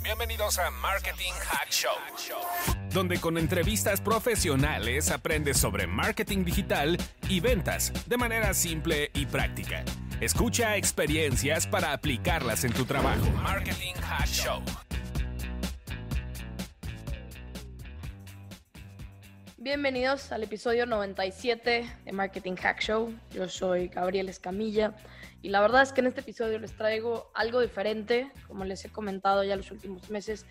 Bienvenidos a Marketing Hack Show, donde con entrevistas profesionales aprendes sobre marketing digital y ventas de manera simple y práctica. Escucha experiencias para aplicarlas en tu trabajo. Marketing Hack Show. Bienvenidos al episodio 97 de Marketing Hack Show. Yo soy Gabriel Escamilla y la verdad es que en este episodio les traigo algo diferente. Como les he comentado ya los últimos meses,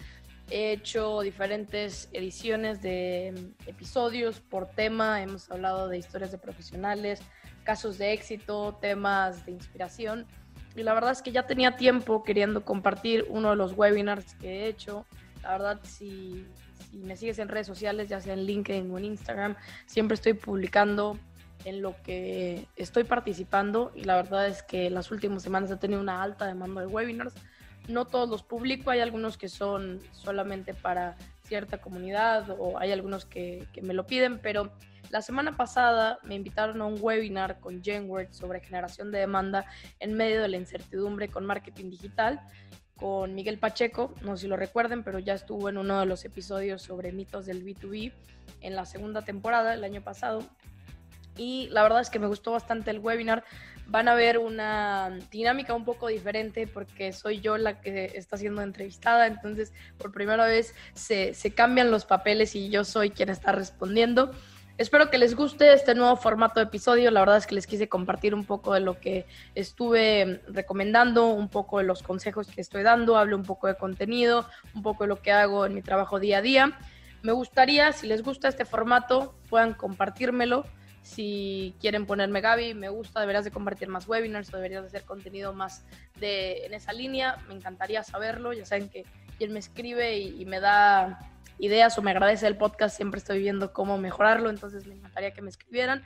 he hecho diferentes ediciones de episodios por tema. Hemos hablado de historias de profesionales, casos de éxito, temas de inspiración. Y la verdad es que ya tenía tiempo queriendo compartir uno de los webinars que he hecho. La verdad, si me sigues en redes sociales, ya sea en LinkedIn o en Instagram, siempre estoy publicando en lo que estoy participando y la verdad es que las últimas semanas he tenido una alta demanda de webinars. No todos los publico, hay algunos que son solamente para cierta comunidad o hay algunos que me lo piden, pero la semana pasada me invitaron a un webinar con Genworth sobre generación de demanda en medio de la incertidumbre con marketing digital, con Miguel Pacheco. No sé si lo recuerden, pero ya estuvo en uno de los episodios sobre mitos del B2B en la segunda temporada el año pasado. Y la verdad es que me gustó bastante el webinar. Van a ver una dinámica un poco diferente porque soy yo la que está siendo entrevistada. Entonces, por primera vez se cambian los papeles y yo soy quien está respondiendo. Espero que les guste este nuevo formato de episodio. La verdad es que les quise compartir un poco de lo que estuve recomendando, un poco de los consejos que estoy dando, hablo un poco de contenido, un poco de lo que hago en mi trabajo día a día. Me gustaría, si les gusta este formato, puedan compartírmelo. Si quieren ponerme, Gaby, me gusta, deberías de compartir más webinars o deberías de hacer contenido más en esa línea. Me encantaría saberlo. Ya saben que quien me escribe y me da ideas o me agradece el podcast, siempre estoy viendo cómo mejorarlo, entonces me encantaría que me escribieran.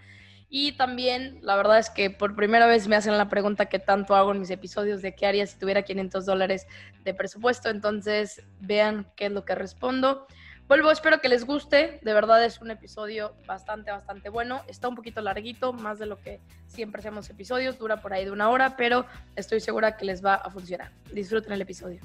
Y también la verdad es que por primera vez me hacen la pregunta que tanto hago en mis episodios de qué haría si tuviera $500 de presupuesto, entonces vean qué es lo que respondo. Vuelvo, espero que les guste, de verdad es un episodio bastante bueno, está un poquito larguito, más de lo que siempre hacemos episodios, dura por ahí de 1 hora, pero estoy segura que les va a funcionar. Disfruten el episodio.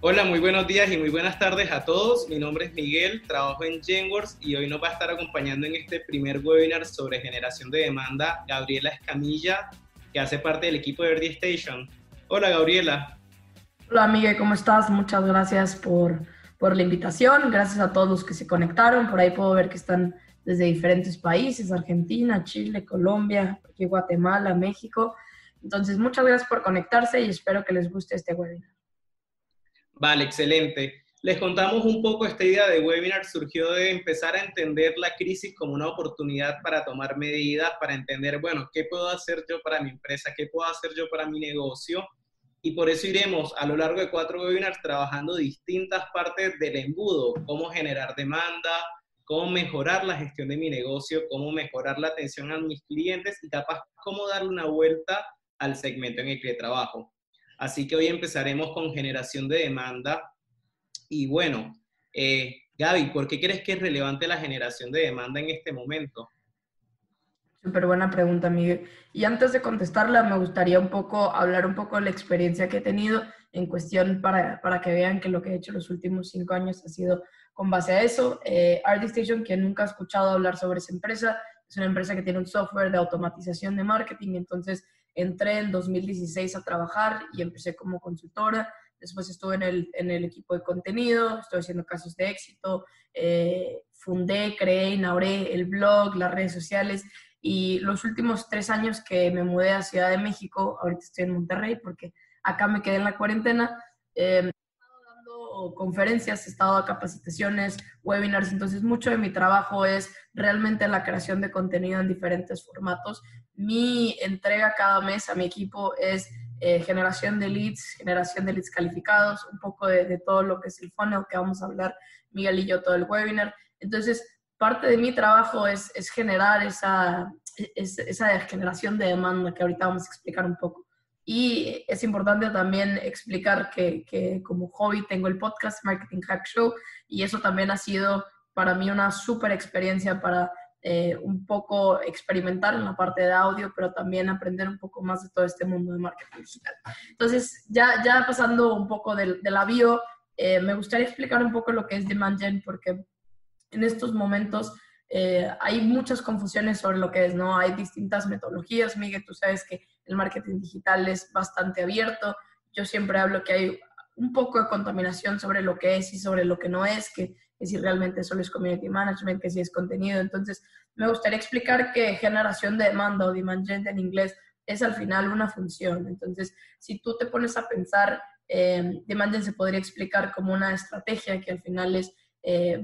Hola, muy buenos días y muy buenas tardes a todos. Mi nombre es Miguel, trabajo en Genworth y hoy nos va a estar acompañando en este primer webinar sobre generación de demanda Gabriela Escamilla, que hace parte del equipo de Verdi Station. Hola, Gabriela. Hola, Miguel, ¿cómo estás? Muchas gracias por la invitación. Gracias a todos los que se conectaron. Por ahí puedo ver que están desde diferentes países, Argentina, Chile, Colombia, aquí Guatemala, México. Entonces, muchas gracias por conectarse y espero que les guste este webinar. Vale, excelente. Les contamos un poco, esta idea de webinar surgió de empezar a entender la crisis como una oportunidad para tomar medidas, para entender, bueno, ¿qué puedo hacer yo para mi empresa? ¿Qué puedo hacer yo para mi negocio? Y por eso iremos a lo largo de 4 webinars trabajando distintas partes del embudo, cómo generar demanda, cómo mejorar la gestión de mi negocio, cómo mejorar la atención a mis clientes y capaz cómo darle una vuelta al segmento en el que trabajo. Así que hoy empezaremos con generación de demanda. Y bueno, Gaby, ¿por qué crees que es relevante la generación de demanda en este momento? Súper buena pregunta, Miguel. Y antes de contestarla, me gustaría hablar un poco de la experiencia que he tenido en cuestión para que vean que lo que he hecho los últimos 5 años ha sido con base a eso. Verdi Station, quien nunca ha escuchado hablar sobre esa empresa, es una empresa que tiene un software de automatización de marketing. Entonces, entré en 2016 a trabajar y empecé como consultora. Después estuve en el equipo de contenido, estoy haciendo casos de éxito, fundé, creé, inauguré el blog, las redes sociales. Y los últimos 3 años que me mudé a Ciudad de México, ahorita estoy en Monterrey porque acá me quedé en la cuarentena, he estado dando conferencias, he estado a capacitaciones, webinars, entonces mucho de mi trabajo es realmente la creación de contenido en diferentes formatos. Mi entrega cada mes a mi equipo es generación de leads calificados, un poco de todo lo que es el funnel que vamos a hablar Miguel y yo todo el webinar. Entonces, parte de mi trabajo es generar esa generación de demanda que ahorita vamos a explicar un poco. Y es importante también explicar que como hobby tengo el podcast Marketing Hack Show y eso también ha sido para mí una súper experiencia para un poco experimentar en la parte de audio, pero también aprender un poco más de todo este mundo de marketing digital. Entonces, ya pasando un poco de la bio, me gustaría explicar un poco lo que es Demand Gen, porque en estos momentos hay muchas confusiones sobre lo que es, ¿no? Hay distintas metodologías. Miguel, tú sabes que el marketing digital es bastante abierto. Yo siempre hablo que hay un poco de contaminación sobre lo que es y sobre lo que no es, que si realmente solo es community management, que si es contenido. Entonces, me gustaría explicar que generación de demanda o demand gen en inglés es al final una función. Entonces, si tú te pones a pensar, demand gen se podría explicar como una estrategia que al final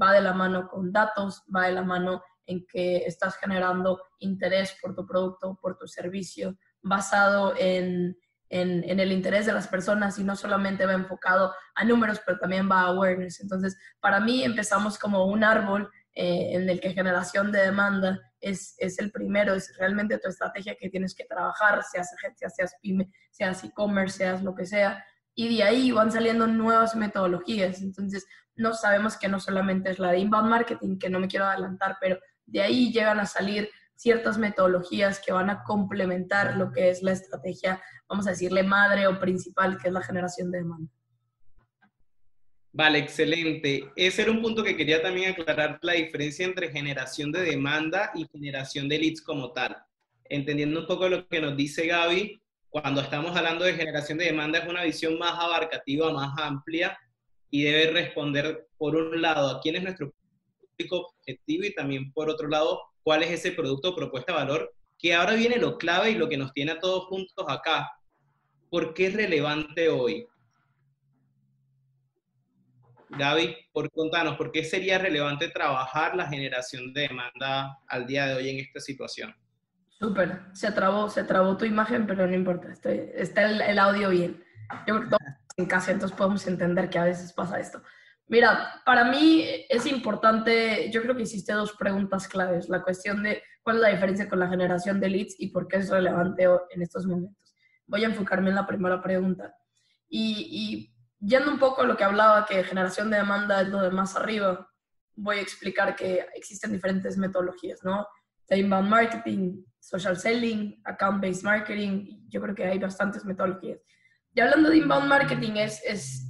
va de la mano con datos, va de la mano en que estás generando interés por tu producto, por tu servicio, basado en el interés de las personas y no solamente va enfocado a números, pero también va a awareness. Entonces, para mí empezamos como un árbol en el que generación de demanda es el primero, es realmente tu estrategia que tienes que trabajar, seas agencia, seas pyme, seas e-commerce, seas lo que sea, y de ahí van saliendo nuevas metodologías. Entonces, no sabemos que no solamente es la de inbound marketing, que no me quiero adelantar, pero de ahí llegan a salir ciertas metodologías que van a complementar lo que es la estrategia, vamos a decirle madre o principal, que es la generación de demanda. Vale, excelente. Ese era un punto que quería también aclarar, la diferencia entre generación de demanda y generación de leads como tal. Entendiendo un poco lo que nos dice Gaby, cuando estamos hablando de generación de demanda es una visión más abarcativa, más amplia y debe responder, por un lado, a quién es nuestro público objetivo y también, por otro lado, cuál es ese producto o propuesta de valor, que ahora viene lo clave y lo que nos tiene a todos juntos acá. ¿Por qué es relevante hoy? Gaby, contanos, ¿por qué sería relevante trabajar la generación de demanda al día de hoy en esta situación? Súper, se trabó tu imagen, pero no importa, está el audio bien. Yo creo que todos en casa, entonces podemos entender que a veces pasa esto. Mira, para mí es importante, yo creo que hiciste dos preguntas claves, la cuestión de cuál es la diferencia con la generación de leads y por qué es relevante en estos momentos. Voy a enfocarme en la primera pregunta. Y yendo un poco a lo que hablaba, que generación de demanda es lo de más arriba, voy a explicar que existen diferentes metodologías, ¿no? De inbound marketing, social selling, account-based marketing, yo creo que hay bastantes metodologías. Y hablando de inbound marketing, es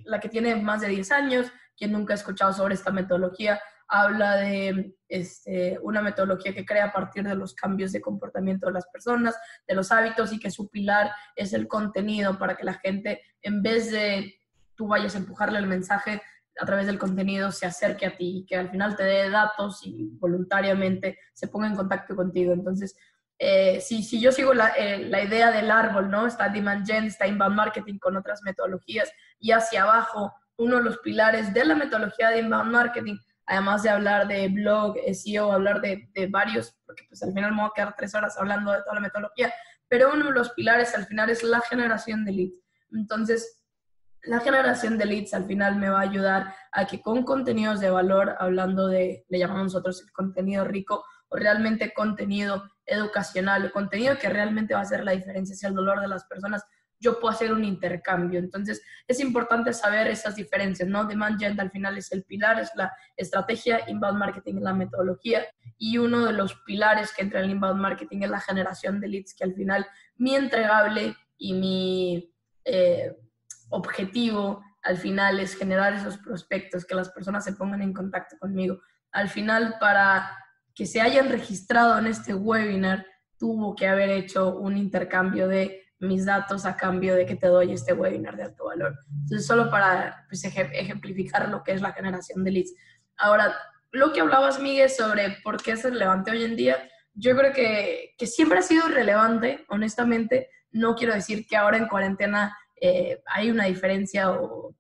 la que tiene más de 10 años, quien nunca ha escuchado sobre esta metodología, habla de una metodología que crea a partir de los cambios de comportamiento de las personas, de los hábitos, y que su pilar es el contenido para que la gente, en vez de tú vayas a empujarle el mensaje a través del contenido, se acerque a ti y que al final te dé datos y voluntariamente se ponga en contacto contigo. Entonces, si yo sigo la idea del árbol, ¿no? Está Demand Gen, está Inbound Marketing con otras metodologías, y hacia abajo, uno de los pilares de la metodología de Inbound Marketing, además de hablar de blog, SEO, hablar de varios, porque pues al final me voy a quedar 3 horas hablando de toda la metodología, pero uno de los pilares al final es la generación de leads. Entonces, la generación de leads al final me va a ayudar a que con contenidos de valor, hablando de, le llamamos nosotros el contenido rico, o realmente contenido educacional, contenido que realmente va a hacer la diferencia hacia el dolor de las personas, yo puedo hacer un intercambio. Entonces, es importante saber esas diferencias, ¿no? Demand Gen al final es el pilar, es la estrategia, inbound marketing es la metodología, y uno de los pilares que entra en el inbound marketing es la generación de leads, que al final mi entregable y mi objetivo al final es generar esos prospectos, que las personas se pongan en contacto conmigo. Al final, para que se hayan registrado en este webinar, tuvo que haber hecho un intercambio de mis datos a cambio de que te doy este webinar de alto valor. Entonces, solo para pues, ejemplificar lo que es la generación de leads. Ahora, lo que hablabas, Miguel, sobre por qué es relevante hoy en día, yo creo que siempre ha sido relevante, honestamente. No quiero decir que ahora en cuarentena hay una diferencia o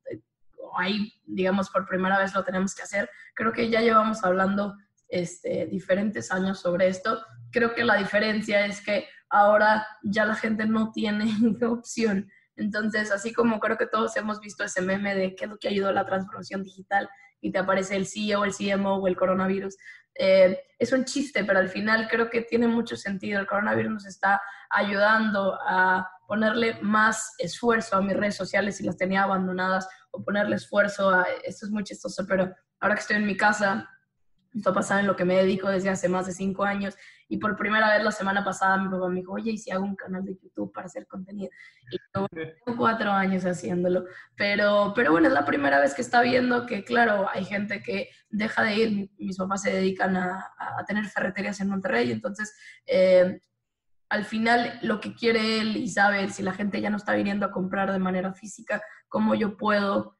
hay, digamos, por primera vez lo tenemos que hacer. Creo que ya llevamos hablando diferentes años sobre esto. Creo que la diferencia es que ahora ya la gente no tiene opción. Entonces, así como creo que todos hemos visto ese meme de qué es lo que ayudó a la transformación digital y te aparece el CEO, el CMO o el coronavirus, es un chiste, pero al final creo que tiene mucho sentido. El coronavirus nos está ayudando a ponerle más esfuerzo a mis redes sociales si las tenía abandonadas, o ponerle esfuerzo a, esto es muy chistoso, pero ahora que estoy en mi casa, Esto pasa en lo que me dedico desde hace más de 5 años y por primera vez la semana pasada mi papá me dijo, oye, ¿y si hago un canal de YouTube para hacer contenido? Y yo, bueno, tengo 4 años haciéndolo, pero bueno, es la primera vez que está viendo que, claro, hay gente que deja de ir. Mis papás se dedican a tener ferreterías en Monterrey, entonces al final lo que quiere él y sabe, si la gente ya no está viniendo a comprar de manera física, cómo yo puedo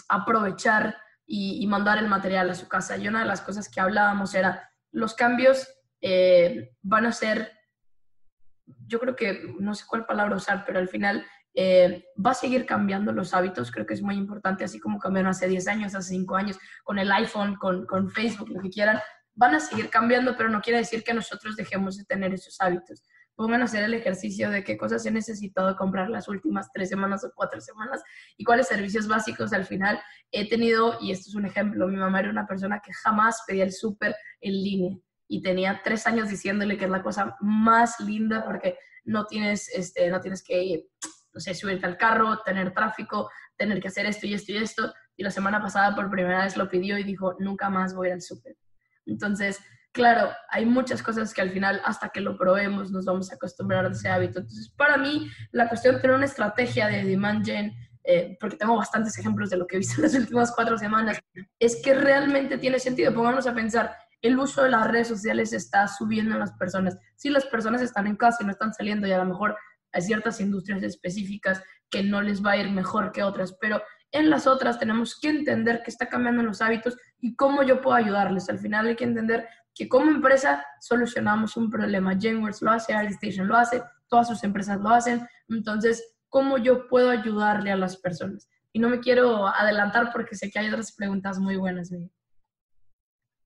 aprovechar y mandar el material a su casa. Y una de las cosas que hablábamos era, los cambios van a ser, yo creo que, no sé cuál palabra usar, pero al final va a seguir cambiando los hábitos. Creo que es muy importante, así como cambiaron hace 10 años, hace 5 años, con el iPhone, con Facebook, lo que quieran, van a seguir cambiando, pero no quiere decir que nosotros dejemos de tener esos hábitos. Pongan a hacer el ejercicio de qué cosas he necesitado comprar las últimas 3 semanas o 4 semanas y cuáles servicios básicos al final he tenido. Y esto es un ejemplo. Mi mamá era una persona que jamás pedía el súper en línea y tenía 3 años diciéndole que es la cosa más linda porque no tienes que, no sé, subirte al carro, tener tráfico, tener que hacer esto y esto y esto. Y la semana pasada por primera vez lo pidió y dijo, nunca más voy al súper. Entonces, claro, hay muchas cosas que al final, hasta que lo probemos, nos vamos a acostumbrar a ese hábito. Entonces, para mí, la cuestión de tener una estrategia de demand gen, porque tengo bastantes ejemplos de lo que he visto en las últimas 4 semanas, es que realmente tiene sentido. Pongámonos a pensar, el uso de las redes sociales está subiendo en las personas. Si las personas están en casa y no están saliendo, y a lo mejor hay ciertas industrias específicas que no les va a ir mejor que otras, pero en las otras tenemos que entender que está cambiando los hábitos y cómo yo puedo ayudarles. Al final hay que entender que como empresa solucionamos un problema. Genworth lo hace, ArtStation lo hace, todas sus empresas lo hacen. Entonces, ¿cómo yo puedo ayudarle a las personas? Y no me quiero adelantar porque sé que hay otras preguntas muy buenas, Miguel.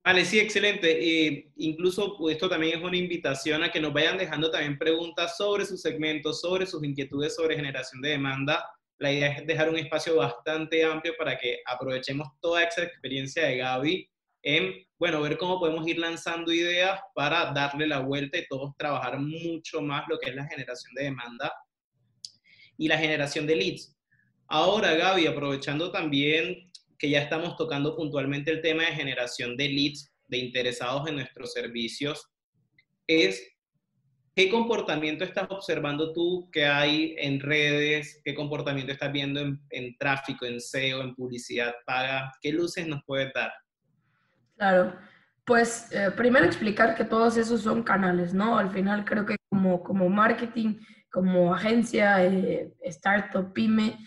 Vale, sí, excelente. Incluso pues, esto también es una invitación a que nos vayan dejando también preguntas sobre sus segmentos, sobre sus inquietudes sobre generación de demanda. La idea es dejar un espacio bastante amplio para que aprovechemos toda esa experiencia de Gaby en, bueno, ver cómo podemos ir lanzando ideas para darle la vuelta y todos trabajar mucho más lo que es la generación de demanda y la generación de leads. Ahora, Gaby, aprovechando también que ya estamos tocando puntualmente el tema de generación de leads, de interesados en nuestros servicios, es ¿qué comportamiento estás observando tú que hay en redes? ¿Qué comportamiento estás viendo en tráfico, en SEO, en publicidad paga? ¿Qué luces nos puedes dar? Claro, pues primero explicar que todos esos son canales, ¿no? Al final creo que como marketing, como agencia, startup, pyme,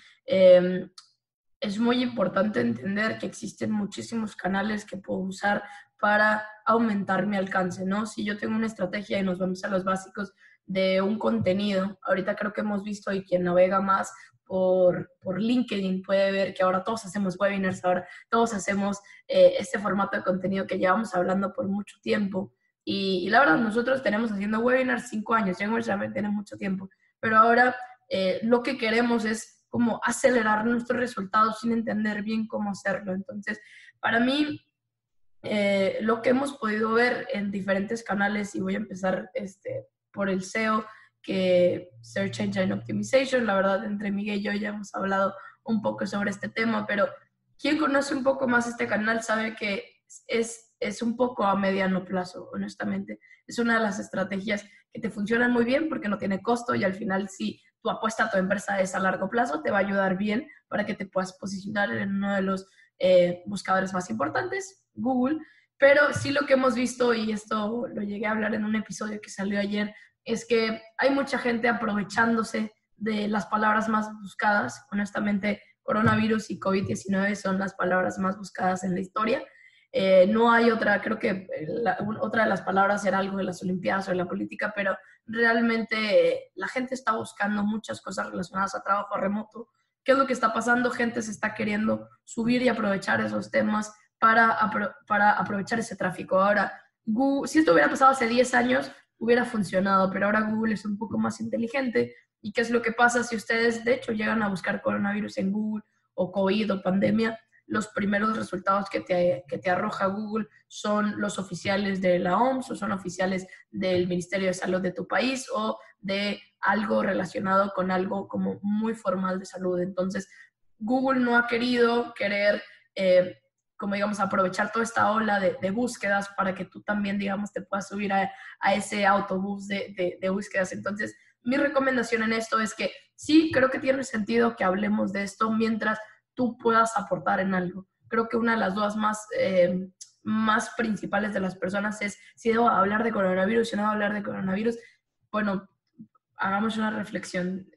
es muy importante entender que existen muchísimos canales que puedo usar para aumentar mi alcance, ¿no? Si yo tengo una estrategia y nos vamos a los básicos de un contenido, ahorita creo que hemos visto y quien navega más por LinkedIn puede ver que ahora todos hacemos webinars, ahora todos hacemos este formato de contenido que llevamos hablando por mucho tiempo. Y la verdad, nosotros tenemos haciendo webinars 5 años, ya también tiene mucho tiempo, pero ahora lo que queremos es como acelerar nuestros resultados sin entender bien cómo hacerlo. Entonces, para mí, lo que hemos podido ver en diferentes canales, y voy a empezar por el SEO, que Search Engine Optimization, la verdad, entre Miguel y yo ya hemos hablado un poco sobre este tema, pero quien conoce un poco más este canal sabe que es un poco a mediano plazo, honestamente. Es una de las estrategias que te funcionan muy bien porque no tiene costo y al final si tu apuesta a tu empresa es a largo plazo, te va a ayudar bien para que te puedas posicionar en uno de los buscadores más importantes, Google. Pero sí lo que hemos visto, y esto lo llegué a hablar en un episodio que salió ayer, es que hay mucha gente aprovechándose de las palabras más buscadas. Honestamente, coronavirus y COVID-19 son las palabras más buscadas en la historia. No hay otra, creo que otra de las palabras era algo de las Olimpiadas o de la política, pero realmente la gente está buscando muchas cosas relacionadas a trabajo remoto. ¿Qué es lo que está pasando? Gente se está queriendo subir y aprovechar esos temas para aprovechar ese tráfico. Ahora, Google, si esto hubiera pasado hace 10 años, hubiera funcionado, pero ahora Google es un poco más inteligente. ¿Y qué es lo que pasa si ustedes, de hecho, llegan a buscar coronavirus en Google o COVID o pandemia? Los primeros resultados que te arroja Google son los oficiales de la OMS o son oficiales del Ministerio de Salud de tu país o de algo relacionado con algo como muy formal de salud. Entonces, Google no ha querer como digamos, aprovechar toda esta ola de búsquedas para que tú también, digamos, te puedas subir a ese autobús de búsquedas. Entonces, mi recomendación en esto es que sí, creo que tiene sentido que hablemos de esto mientras tú puedas aportar en algo. Creo que una de las dudas más principales de las personas es si debo hablar de coronavirus, si no debo hablar de coronavirus. Bueno, hagamos una reflexión.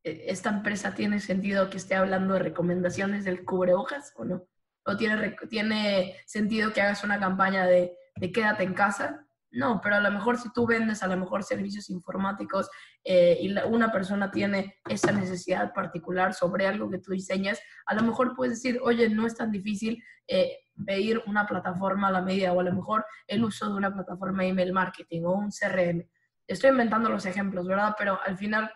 ¿Esta empresa tiene sentido que esté hablando de recomendaciones del cubrebocas o no? ¿O tiene sentido que hagas una campaña de quédate en casa? No, pero a lo mejor si tú vendes a lo mejor servicios informáticos y una persona tiene esa necesidad particular sobre algo que tú diseñas, a lo mejor puedes decir, oye, no es tan difícil pedir una plataforma a la medida, o a lo mejor el uso de una plataforma de email marketing o un CRM. Estoy inventando los ejemplos, ¿verdad? Pero al final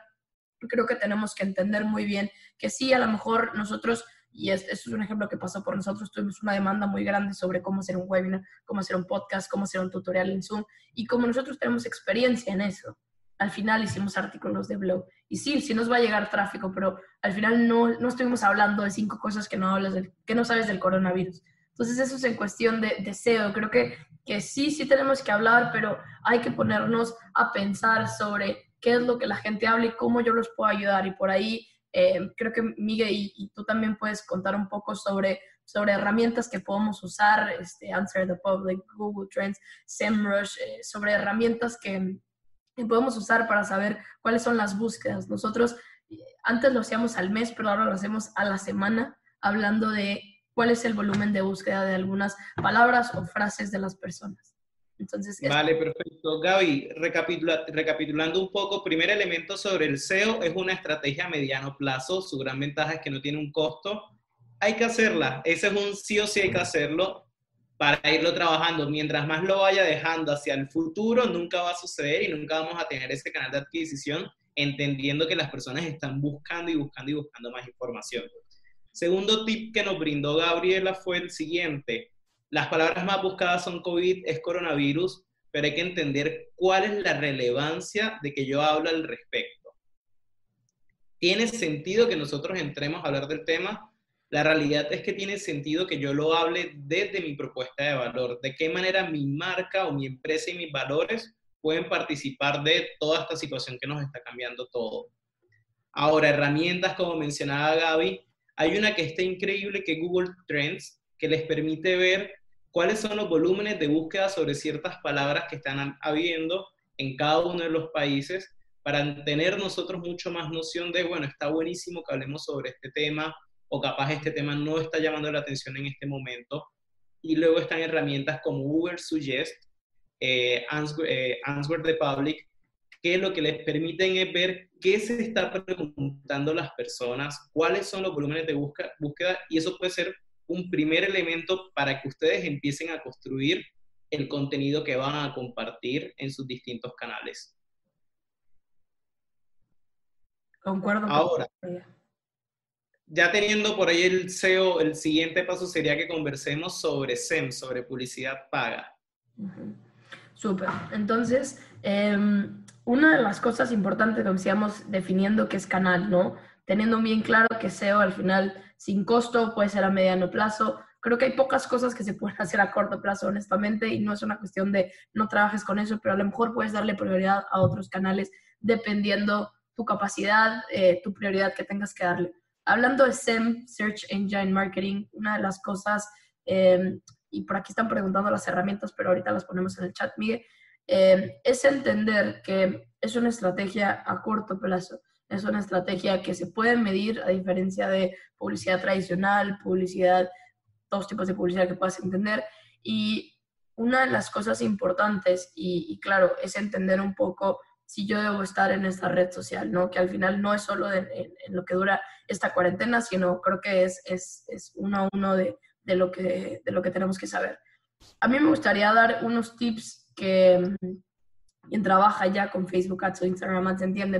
creo que tenemos que entender muy bien que sí, a lo mejor nosotros, y esto es un ejemplo que pasó por nosotros, tuvimos una demanda muy grande sobre cómo hacer un webinar, cómo hacer un podcast, cómo hacer un tutorial en Zoom, y como nosotros tenemos experiencia en eso, al final hicimos artículos de blog. Y sí nos va a llegar tráfico, pero al final no estuvimos hablando de 5 cosas que no sabes del coronavirus. Entonces eso es en cuestión de SEO. Creo que sí tenemos que hablar, pero hay que ponernos a pensar sobre qué es lo que la gente habla y cómo yo los puedo ayudar. Y por ahí creo que Miguel y tú también puedes contar un poco sobre herramientas que podemos usar, Answer the Public, Google Trends, SEMrush, sobre herramientas que podemos usar para saber cuáles son las búsquedas. Nosotros antes lo hacíamos al mes, pero ahora lo hacemos a la semana, hablando de cuál es el volumen de búsqueda de algunas palabras o frases de las personas. Entonces, vale, perfecto. Gaby, recapitulando un poco, primer elemento sobre el SEO es una estrategia a mediano plazo. Su gran ventaja es que no tiene un costo. Hay que hacerla. Ese es un sí o sí hay que hacerlo para irlo trabajando. Mientras más lo vaya dejando hacia el futuro, nunca va a suceder y nunca vamos a tener ese canal de adquisición, entendiendo que las personas están buscando y buscando y buscando más información. Segundo tip que nos brindó Gabriela fue el siguiente. Las palabras más buscadas son COVID, es coronavirus, pero hay que entender cuál es la relevancia de que yo hablo al respecto. ¿Tiene sentido que nosotros entremos a hablar del tema? La realidad es que tiene sentido que yo lo hable desde mi propuesta de valor, de qué manera mi marca o mi empresa y mis valores pueden participar de toda esta situación que nos está cambiando todo. Ahora, herramientas como mencionaba Gaby, hay una que está increíble que es Google Trends, que les permite ver cuáles son los volúmenes de búsqueda sobre ciertas palabras que están habiendo en cada uno de los países, para tener nosotros mucho más noción de, bueno, está buenísimo que hablemos sobre este tema, o capaz este tema no está llamando la atención en este momento. Y luego están herramientas como Google Suggest, Answer the Public, que lo que les permiten es ver qué se está preguntando las personas, cuáles son los volúmenes de búsqueda, y eso puede ser un primer elemento para que ustedes empiecen a construir el contenido que van a compartir en sus distintos canales. Concuerdo. Ahora, ya teniendo por ahí el SEO, el siguiente paso sería que conversemos sobre SEM, sobre publicidad paga. Súper. Entonces, una de las cosas importantes que decíamos definiendo qué es canal, ¿no? Teniendo bien claro que SEO al final sin costo puede ser a mediano plazo. Creo que hay pocas cosas que se pueden hacer a corto plazo, honestamente, y no es una cuestión de no trabajes con eso, pero a lo mejor puedes darle prioridad a otros canales dependiendo tu capacidad, tu prioridad que tengas que darle. Hablando de SEM, Search Engine Marketing, una de las cosas, y por aquí están preguntando las herramientas, pero ahorita las ponemos en el chat, Miguel, es entender que es una estrategia a corto plazo. Es una estrategia que se puede medir a diferencia de publicidad tradicional, publicidad, todos tipos de publicidad que puedas entender. Y una de las cosas importantes, y claro, es entender un poco si yo debo estar en esta red social, ¿no? Que al final no es solo en lo que dura esta cuarentena, sino creo que es uno a uno de lo que tenemos que saber. A mí me gustaría dar unos tips que quien trabaja ya con Facebook Ads o Instagram Ads entiende,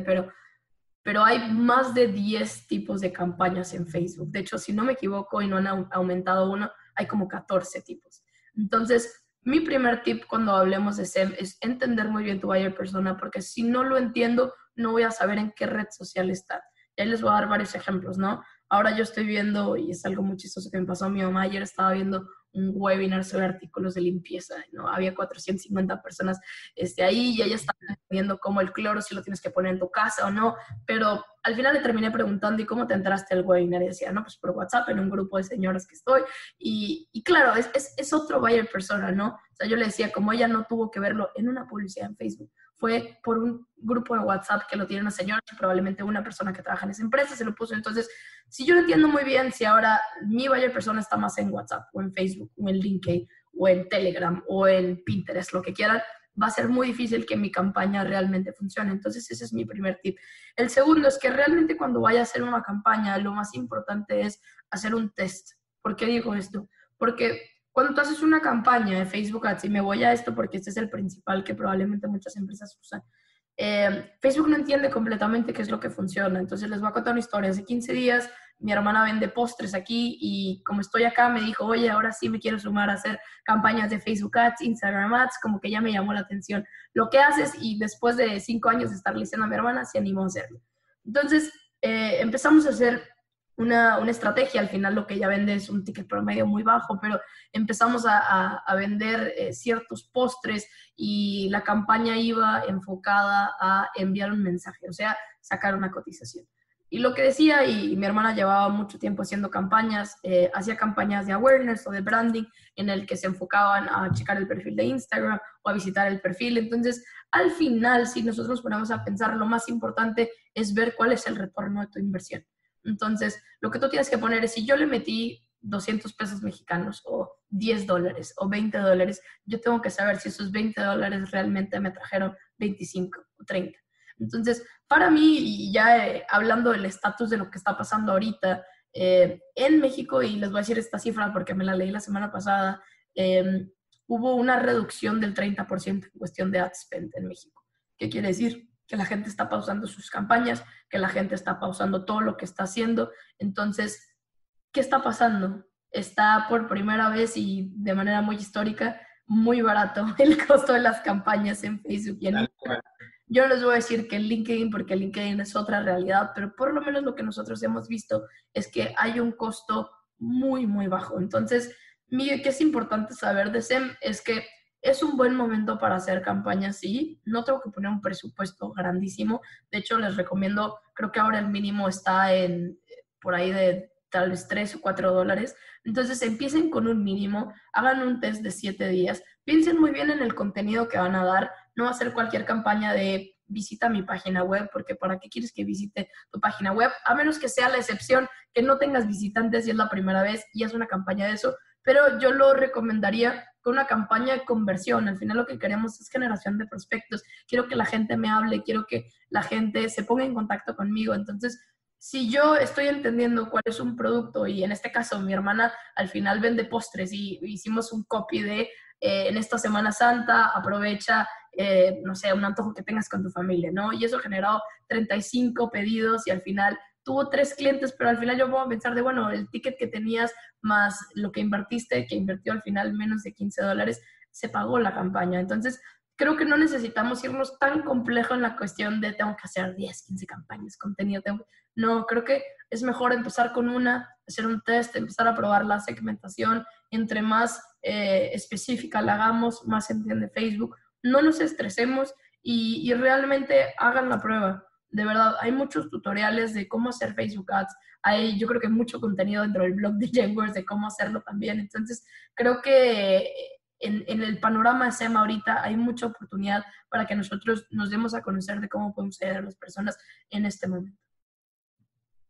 pero hay más de 10 tipos de campañas en Facebook. De hecho, si no me equivoco y no han aumentado uno, hay como 14 tipos. Entonces, mi primer tip cuando hablemos de SEM es entender muy bien tu buyer persona, porque si no lo entiendo, no voy a saber en qué red social está. Y ahí les voy a dar varios ejemplos, ¿no? Ahora yo estoy viendo, y es algo muy chistoso que me pasó a mi mamá, ayer estaba viendo un webinar sobre artículos de limpieza, ¿no? Había 450 personas ahí y ella estaba viendo cómo el cloro, si lo tienes que poner en tu casa o no, pero al final le terminé preguntando, ¿y cómo te entraste al webinar? Y decía, no, pues por WhatsApp, en un grupo de señoras que estoy, y claro, es otro buyer persona, ¿no? O sea, yo le decía, como ella no tuvo que verlo en una publicidad en Facebook, fue por un grupo de WhatsApp que lo tiene una señora, probablemente una persona que trabaja en esa empresa, se lo puso. Entonces, si yo no entiendo muy bien si ahora mi buyer persona está más en WhatsApp, o en Facebook, o en LinkedIn, o en Telegram, o en Pinterest, lo que quieran, va a ser muy difícil que mi campaña realmente funcione. Entonces, ese es mi primer tip. El segundo es que realmente cuando vaya a hacer una campaña, lo más importante es hacer un test. ¿Por qué digo esto? Porque cuando tú haces una campaña de Facebook Ads, y me voy a esto porque este es el principal que probablemente muchas empresas usan, Facebook no entiende completamente qué es lo que funciona. Entonces les voy a contar una historia. Hace 15 días mi hermana vende postres aquí y como estoy acá me dijo, oye, ahora sí me quiero sumar a hacer campañas de Facebook Ads, Instagram Ads, como que ya me llamó la atención lo que haces, y después de 5 años de estarle diciendo a mi hermana, se animó a hacerlo. Entonces empezamos a hacer una estrategia. Al final lo que ella vende es un ticket promedio muy bajo, pero empezamos a vender ciertos postres y la campaña iba enfocada a enviar un mensaje, o sea, sacar una cotización. Y lo que decía, y mi hermana llevaba mucho tiempo haciendo campañas, hacía campañas de awareness o de branding en el que se enfocaban a checar el perfil de Instagram o a visitar el perfil. Entonces, al final, si nosotros nos ponemos a pensar, lo más importante es ver cuál es el retorno de tu inversión. Entonces, lo que tú tienes que poner es, si yo le metí 200 pesos mexicanos o $10 o $20, yo tengo que saber si esos $20 realmente me trajeron 25 o 30. Entonces, para mí, y ya hablando del estatus de lo que está pasando ahorita en México, y les voy a decir esta cifra porque me la leí la semana pasada, hubo una reducción del 30% en cuestión de ad spend en México. ¿Qué quiere decir? Que la gente está pausando sus campañas, que la gente está pausando todo lo que está haciendo. Entonces, ¿qué está pasando? Está por primera vez y de manera muy histórica, muy barato el costo de las campañas en Facebook y en Instagram. Yo no les voy a decir que en LinkedIn, porque LinkedIn es otra realidad, pero por lo menos lo que nosotros hemos visto es que hay un costo muy, muy bajo. Entonces, Miguel, que es importante saber de SEM es que es un buen momento para hacer campañas, sí. No tengo que poner un presupuesto grandísimo. De hecho, les recomiendo, creo que ahora el mínimo está en por ahí de tal vez $3 o $4. Entonces, empiecen con un mínimo, hagan un test de 7 días, piensen muy bien en el contenido que van a dar. No hacer cualquier campaña de visita mi página web, porque ¿para qué quieres que visite tu página web? A menos que sea la excepción, que no tengas visitantes y es la primera vez y es una campaña de eso. Pero yo lo recomendaría con una campaña de conversión. Al final lo que queremos es generación de prospectos. Quiero que la gente me hable, quiero que la gente se ponga en contacto conmigo. Entonces, si yo estoy entendiendo cuál es un producto, y en este caso mi hermana al final vende postres y hicimos un copy de en esta Semana Santa, aprovecha, no sé, un antojo que tengas con tu familia, ¿no? Y eso generó 35 pedidos y al final tuvo 3 clientes, pero al final yo puedo pensar de, bueno, el ticket que tenías más lo que invertiste, que invirtió al final menos de $15, se pagó la campaña. Entonces, creo que no necesitamos irnos tan complejo en la cuestión de tengo que hacer 10, 15 campañas, contenido. No, creo que es mejor empezar con una, hacer un test, empezar a probar la segmentación. Entre más específica la hagamos, más se entiende Facebook. No nos estresemos y realmente hagan la prueba. De verdad, hay muchos tutoriales de cómo hacer Facebook Ads. Hay, yo creo que mucho contenido dentro del blog de Genworth de cómo hacerlo también. Entonces, creo que en el panorama de SEM ahorita hay mucha oportunidad para que nosotros nos demos a conocer de cómo podemos ayudar a las personas en este momento.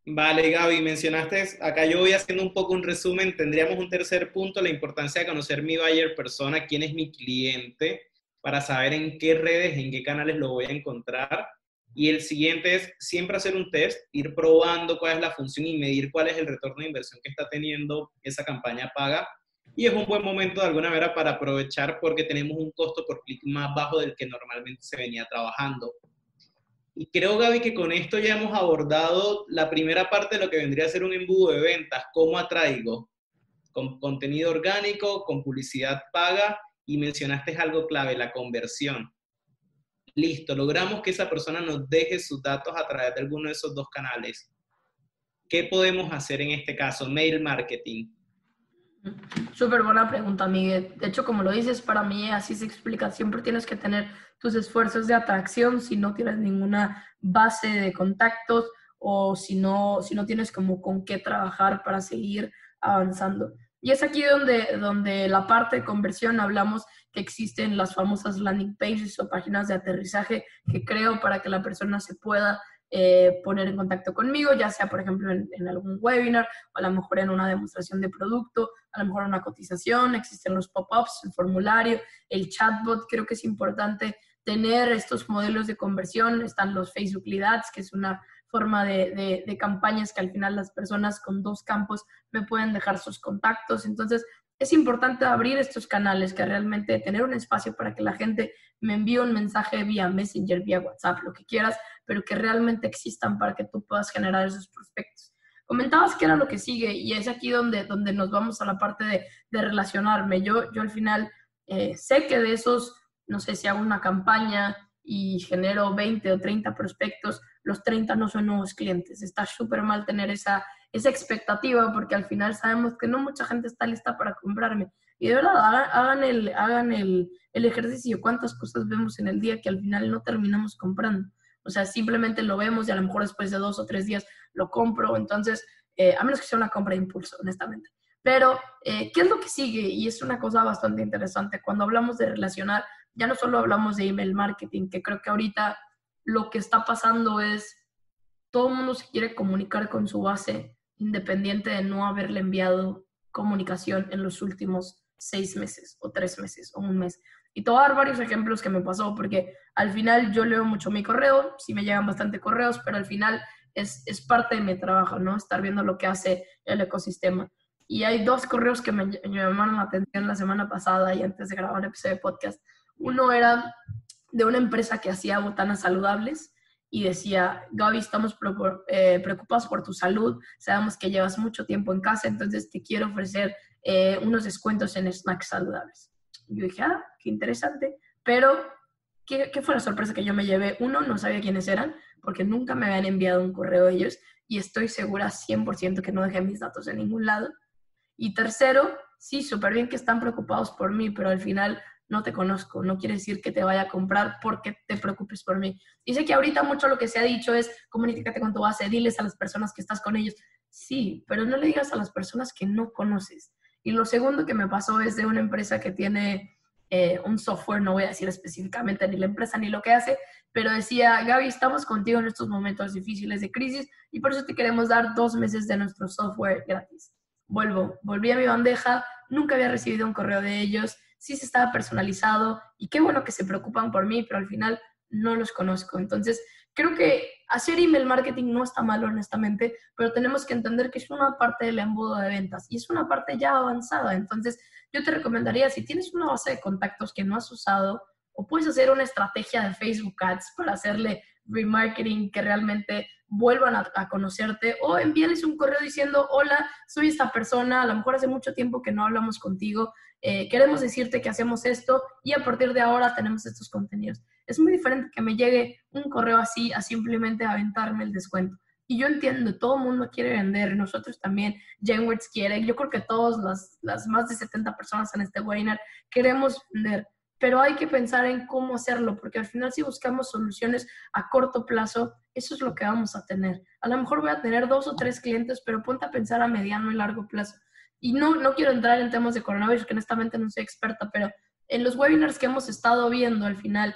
Vale, Gaby, mencionaste, acá yo voy haciendo un poco un resumen, tendríamos un tercer punto, la importancia de conocer mi buyer persona, quién es mi cliente, para saber en qué redes, en qué canales lo voy a encontrar. Y el siguiente es siempre hacer un test, ir probando cuál es la función y medir cuál es el retorno de inversión que está teniendo esa campaña paga. Y es un buen momento de alguna manera para aprovechar porque tenemos un costo por clic más bajo del que normalmente se venía trabajando. Y creo, Gaby, que con esto ya hemos abordado la primera parte de lo que vendría a ser un embudo de ventas. ¿Cómo atraigo? Con contenido orgánico, con publicidad paga, y mencionaste algo clave, la conversión. Listo, logramos que esa persona nos deje sus datos a través de alguno de esos dos canales. ¿Qué podemos hacer en este caso? Mail marketing. Súper buena pregunta, Miguel. De hecho, como lo dices, para mí así se explica. Siempre tienes que tener tus esfuerzos de atracción si no tienes ninguna base de contactos o si no tienes como con qué trabajar para seguir avanzando. Y es aquí donde la parte de conversión hablamos que existen las famosas landing pages o páginas de aterrizaje que creo para que la persona se pueda poner en contacto conmigo, ya sea, por ejemplo, en algún webinar o a lo mejor en una demostración de producto, a lo mejor una cotización, existen los pop-ups, el formulario, el chatbot. Creo que es importante tener estos modelos de conversión. Están los Facebook Lead Ads, que es una forma de campañas que al final las personas con 2 campos me pueden dejar sus contactos. Entonces, es importante abrir estos canales, que realmente tener un espacio para que la gente me envíe un mensaje vía Messenger, vía WhatsApp, lo que quieras, pero que realmente existan para que tú puedas generar esos prospectos. Comentabas que era lo que sigue y es aquí donde nos vamos a la parte de relacionarme. Yo al final sé que de esos, no sé si hago una campaña y genero 20 o 30 prospectos, los 30 no son nuevos clientes. Está súper mal tener esa expectativa porque al final sabemos que no mucha gente está lista para comprarme. Y de verdad, hagan el ejercicio. ¿Cuántas cosas vemos en el día que al final no terminamos comprando? O sea, simplemente lo vemos y a lo mejor después de 2 o 3 días lo compro. Entonces, a menos que sea una compra de impulso, honestamente. Pero, ¿qué es lo que sigue? Y es una cosa bastante interesante. Cuando hablamos de relacionar, ya no solo hablamos de email marketing, que creo que ahorita lo que está pasando es todo el mundo se quiere comunicar con su base, independiente de no haberle enviado comunicación en los últimos 6 meses o 3 meses o un mes. Y te voy a dar varios ejemplos que me pasó, porque al final yo leo mucho mi correo, sí me llegan bastante correos, pero al final es parte de mi trabajo, ¿no? Estar viendo lo que hace el ecosistema. Y hay 2 correos que me llamaron la atención la semana pasada y antes de grabar el episodio de podcast. Uno era de una empresa que hacía botanas saludables y decía: Gaby, estamos preocupados por tu salud, sabemos que llevas mucho tiempo en casa, entonces te quiero ofrecer unos descuentos en snacks saludables. Y yo dije, qué interesante, pero ¿qué fue la sorpresa que yo me llevé? Uno, no sabía quiénes eran, porque nunca me habían enviado un correo ellos, y estoy segura 100% que no dejé mis datos en ningún lado. Y tercero, sí, súper bien que están preocupados por mí, pero al final no te conozco, no quiere decir que te vaya a comprar porque te preocupes por mí. Y sé que ahorita mucho lo que se ha dicho es: comunícate con tu base, diles a las personas que estás con ellos. Sí, pero no le digas a las personas que no conoces. Y lo segundo que me pasó es de una empresa que tiene un software, no voy a decir específicamente ni la empresa ni lo que hace, pero decía: Gaby, estamos contigo en estos momentos difíciles de crisis y por eso te queremos dar 2 meses de nuestro software gratis. Volví a mi bandeja, nunca había recibido un correo de ellos, sí se estaba personalizado y qué bueno que se preocupan por mí, pero al final no los conozco. Entonces, creo que hacer email marketing no está mal, honestamente, pero tenemos que entender que es una parte del embudo de ventas y es una parte ya avanzada. Entonces, yo te recomendaría, si tienes una base de contactos que no has usado, o puedes hacer una estrategia de Facebook Ads para hacerle remarketing, que realmente vuelvan a conocerte, o envíales un correo diciendo: hola, soy esta persona, a lo mejor hace mucho tiempo que no hablamos contigo, queremos decirte que hacemos esto y a partir de ahora tenemos estos contenidos. Es muy diferente que me llegue un correo así a simplemente aventarme el descuento. Y yo entiendo, todo el mundo quiere vender, nosotros también, Genworth quiere, yo creo que todas las más de 70 personas en este webinar queremos vender, pero hay que pensar en cómo hacerlo, porque al final si buscamos soluciones a corto plazo, eso es lo que vamos a tener. A lo mejor voy a tener 2 o 3 clientes, pero ponte a pensar a mediano y largo plazo. Y no quiero entrar en temas de coronavirus, que honestamente no soy experta, pero en los webinars que hemos estado viendo al final,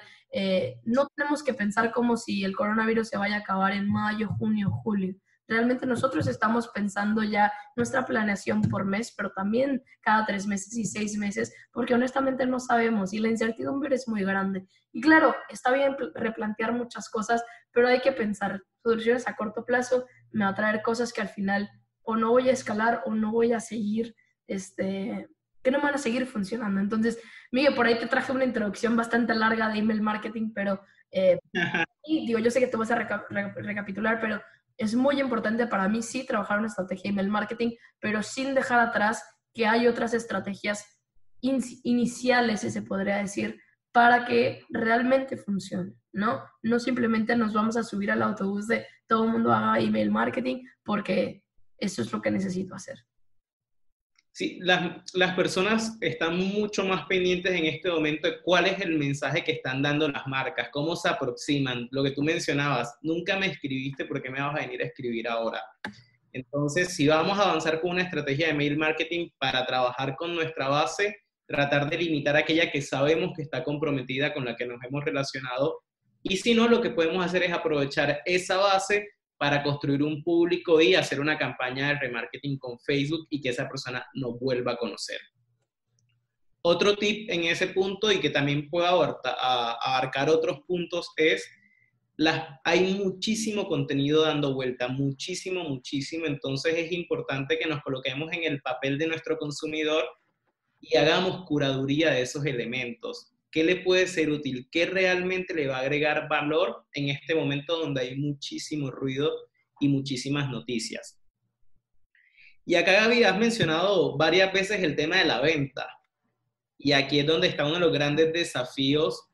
no tenemos que pensar como si el coronavirus se vaya a acabar en mayo, junio, julio. Realmente nosotros estamos pensando ya nuestra planeación por mes, pero también cada 3 meses y 6 meses, porque honestamente no sabemos y la incertidumbre es muy grande. Y claro, está bien replantear muchas cosas, pero hay que pensar soluciones a corto plazo. Me va a traer cosas que al final o no voy a escalar o no voy a seguir, que no van a seguir funcionando. Entonces, Miguel, por ahí te traje una introducción bastante larga de email marketing, pero y digo, yo sé que te vas a recapitular, pero es muy importante para mí sí trabajar una estrategia de email marketing, pero sin dejar atrás que hay otras estrategias iniciales, si se podría decir, para que realmente funcione, ¿no? No simplemente nos vamos a subir al autobús de todo el mundo haga email marketing porque eso es lo que necesito hacer. Sí, las personas están mucho más pendientes en este momento de cuál es el mensaje que están dando las marcas, cómo se aproximan. Lo que tú mencionabas, nunca me escribiste, ¿por qué me vas a venir a escribir ahora? Entonces, si vamos a avanzar con una estrategia de mail marketing para trabajar con nuestra base, tratar de limitar aquella que sabemos que está comprometida con la que nos hemos relacionado, y si no, lo que podemos hacer es aprovechar esa base para construir un público y hacer una campaña de remarketing con Facebook y que esa persona nos vuelva a conocer. Otro tip en ese punto y que también puede abarcar otros puntos es, hay muchísimo contenido dando vuelta, muchísimo, entonces es importante que nos coloquemos en el papel de nuestro consumidor y hagamos curaduría de esos elementos. ¿Qué le puede ser útil? ¿Qué realmente le va a agregar valor en este momento donde hay muchísimo ruido y muchísimas noticias? Y acá, Gaby, has mencionado varias veces el tema de la venta. Y aquí es donde está uno de los grandes desafíos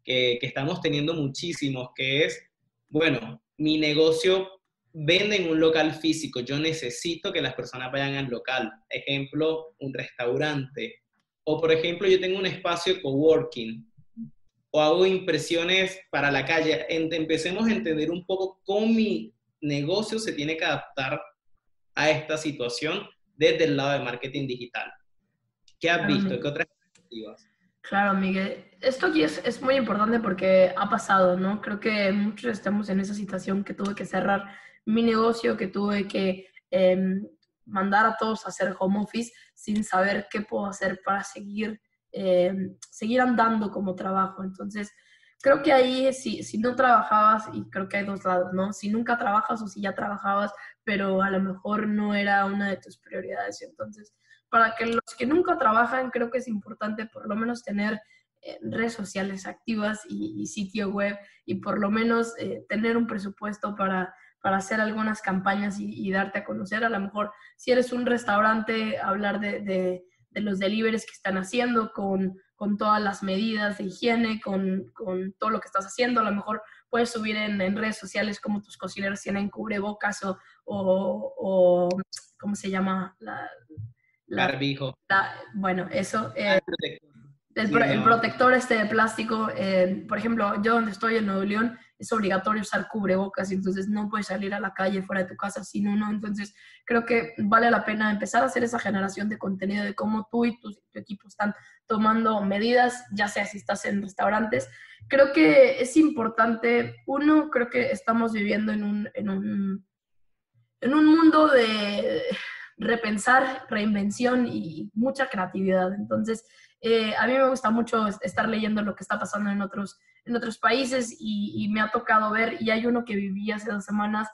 que estamos teniendo muchísimos, que es, bueno, mi negocio vende en un local físico, yo necesito que las personas vayan al local. Ejemplo, un restaurante. O, por ejemplo, yo tengo un espacio coworking, o hago impresiones para la calle. Empecemos a entender un poco cómo mi negocio se tiene que adaptar a esta situación desde el lado de marketing digital. ¿Qué has visto? ¿Qué otras perspectivas? Claro, Miguel. Esto aquí es muy importante porque ha pasado, ¿no? Creo que muchos estamos en esa situación que tuve que cerrar mi negocio, que tuve que mandar a todos a hacer home office sin saber qué puedo hacer para seguir andando como trabajo. Entonces, creo que ahí si no trabajabas, y creo que hay dos lados, ¿no? Si nunca trabajas o si ya trabajabas, pero a lo mejor no era una de tus prioridades. Entonces, para que los que nunca trabajan, creo que es importante por lo menos tener redes sociales activas y sitio web y por lo menos tener un presupuesto para hacer algunas campañas y darte a conocer. A lo mejor si eres un restaurante, hablar de los deliveries que están haciendo con todas las medidas de higiene, con todo lo que estás haciendo. A lo mejor puedes subir en redes sociales cómo tus cocineros tienen cubrebocas o ¿cómo se llama? Barbijo. Bueno, eso. El El protector de plástico, por ejemplo, yo donde estoy en Nuevo León, es obligatorio usar cubrebocas, entonces no puedes salir a la calle fuera de tu casa sin uno. Entonces creo que vale la pena empezar a hacer esa generación de contenido de cómo tú y tu equipo están tomando medidas, ya sea si estás en restaurantes. Creo que es importante, creo que estamos viviendo en un mundo de repensar, reinvención y mucha creatividad. Entonces, a mí me gusta mucho estar leyendo lo que está pasando en otros países y me ha tocado ver, y hay uno que viví hace 2 semanas,